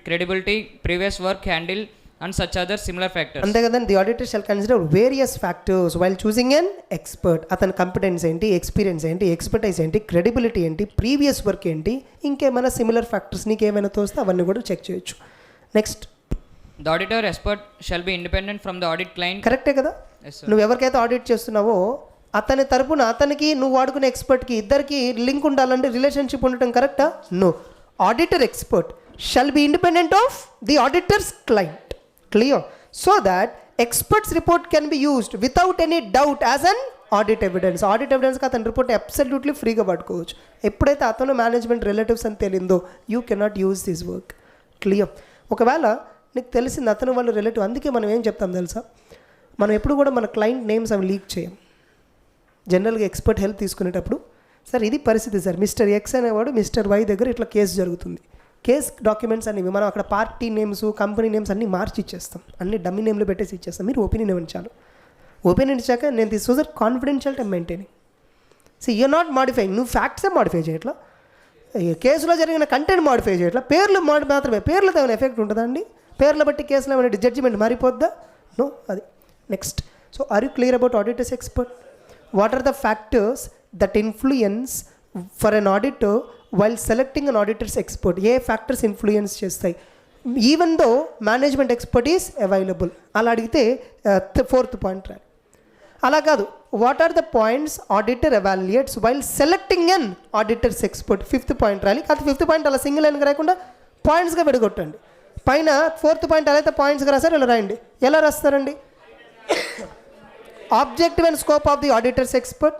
credibility, previous work handled and such other similar factors. అంతే కదండి. The auditor shall consider various factors while choosing an expert. అతని competence ఏంటి, experience ఏంటి, expertise ఏంటి, credibility ఏంటి, previous work ఏంటి, ఇంకేమైనా similar factors నీకు ఏమైనా తోస్తే అవన్నీ కూడా చెక్ చేయొచ్చు. Next, The auditor expert shall be independent from the audit client. కరెక్టే కదా. Yes, sir. నువ్వు ఎవరికైతే ఆడిట్ చేస్తున్నావో అతని తరపున అతనికి నువ్వు వాడుకునే ఎక్స్పర్ట్కి ఇద్దరికి లింక్ ఉండాలంటే రిలేషన్షిప్ ఉండటం కరెక్టా? No. Auditor expert shall be independent of the auditor's client. Clear? So that expert's report can be used without any doubt as an audit evidence. Audit ఎవిడెన్స్కి అతని రిపోర్ట్ అబ్సల్యూట్లీ ఫ్రీగా పట్టుకోవచ్చు. ఎప్పుడైతే అతను మేనేజ్మెంట్ రిలేటివ్స్ అని తెలిందో you cannot use this work. Clear? ఒకవేళ నీకు తెలిసింది అతను వాళ్ళు రిలేటివ్, అందుకే మనం ఏం చెప్తాం తెలుసా, మనం ఎప్పుడు కూడా మన క్లయింట్ నేమ్స్ అవి లీక్ చేయం. జనరల్గా ఎక్స్పర్ట్ హెల్ప్ తీసుకునేటప్పుడు, సార్ ఇది పరిస్థితి సార్, మిస్టర్ ఎక్స్ అనేవాడు మిస్టర్ వై దగ్గర ఇట్లా కేసు జరుగుతుంది, కేస్ డాక్యుమెంట్స్ అనేవి మనం అక్కడ పార్టీ నేమ్స్, కంపెనీ నేమ్స్ అన్నీ మార్చి ఇచ్చేస్తాం, అన్ని డమ్మీ నేమ్లు పెట్టేసి ఇచ్చేస్తాం. మీరు ఒపీనియన్ ఇవ్వండి చాలు. ఒపీనియన్ ఇచ్చాక నేను this was confidential time maintaining. So you're not modifying. నువ్వు ఫ్యాక్ట్సే మాడిఫై చేయట్లా, కేసులో జరిగిన కంటెంట్ మాడిఫై చేయట్లా, పేర్లు మాత్రమే. పేర్లతో ఏమైనా ఎఫెక్ట్ ఉంటుందా అండి? పేర్ల బట్టి కేసులో ఏమైనా జడ్జిమెంట్ మారిపోద్దా? నో. అది next. So are you clear about auditor's expert? What are the factors that influence for an auditor while selecting an auditor's expert? ఏ ఫ్యాక్టర్స్ ఇన్ఫ్లుయెన్స్ చేస్తాయి even though management expert is available? అలా అడిగితే 4th point రాలి. అలా కాదు, what are the points auditor evaluates while selecting an auditor's expert? 5th point రాలి. కాదు 5th point అలా సింగిల్ లైన్గా రాకుండా పాయింట్స్గా విడగొట్టండి. పైన 4th పాయింట్ ఎలా అయితే పాయింట్స్గా రాశారు ఇలా రాయండి. ఎలా రాస్తారండి? Objective and scope of the auditor's expert,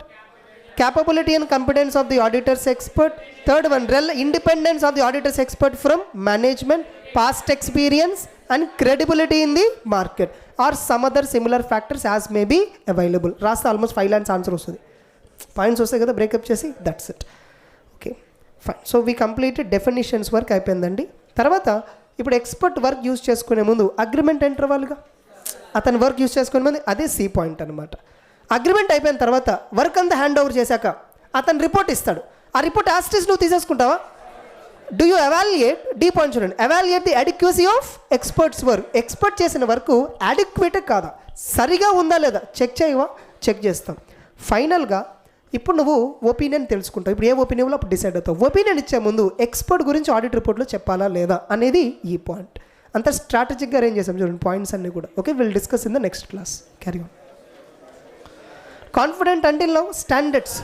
capability and competence of the auditor's expert. Third one, independence of the auditor's expert from management, past experience and credibility in the market or some other similar factors as may be available. Rasta almost 5 lines answer వస్తుంది. Points వస్తాయి కదా breakup చేసి. That's it. Okay fine. So we completed definitions work అయిపోయిందండి. తర్వాత ఇప్పుడు expert work use చేసుకునే ముందు agreement enter అవ్వాలిగా. అతను వర్క్ యూజ్ చేసుకునే ముందు అదే సి పాయింట్ అనమాట. అగ్రిమెంట్ అయిపోయిన తర్వాత వర్క్ అంతా హ్యాండ్ ఓవర్ చేశాక అతను రిపోర్ట్ ఇస్తాడు. ఆ రిపోర్ట్ యాస్టిస్ నువ్వు తీసేసుకుంటావా? Do you evaluate? D point చూడండి. Evaluate the adequacy of expert's work. Expert చేసిన వర్క్ అడిక్వేట్ కాదా, సరిగా ఉందా లేదా చెక్ చేయవా? చెక్ చేస్తాం. ఫైనల్గా ఇప్పుడు నువ్వు ఒపీనియన్ తెలుసుకుంటావు. ఇప్పుడు ఏ ఒపీనియన్లో అప్పుడు డిసైడ్ అవుతావు. ఒపీనియన్ ఇచ్చే ముందు ఎక్స్పర్ట్ గురించి ఆడిట్ రిపోర్ట్లో చెప్పాలా లేదా అనేది ఈ పాయింట్. అంత స్ట్రాటజిక్గా అరేంజ్ చేసాం చూడండి పాయింట్స్ అన్నీ కూడా. Okay, will discuss in the next class. Carry on. Confident until now standards.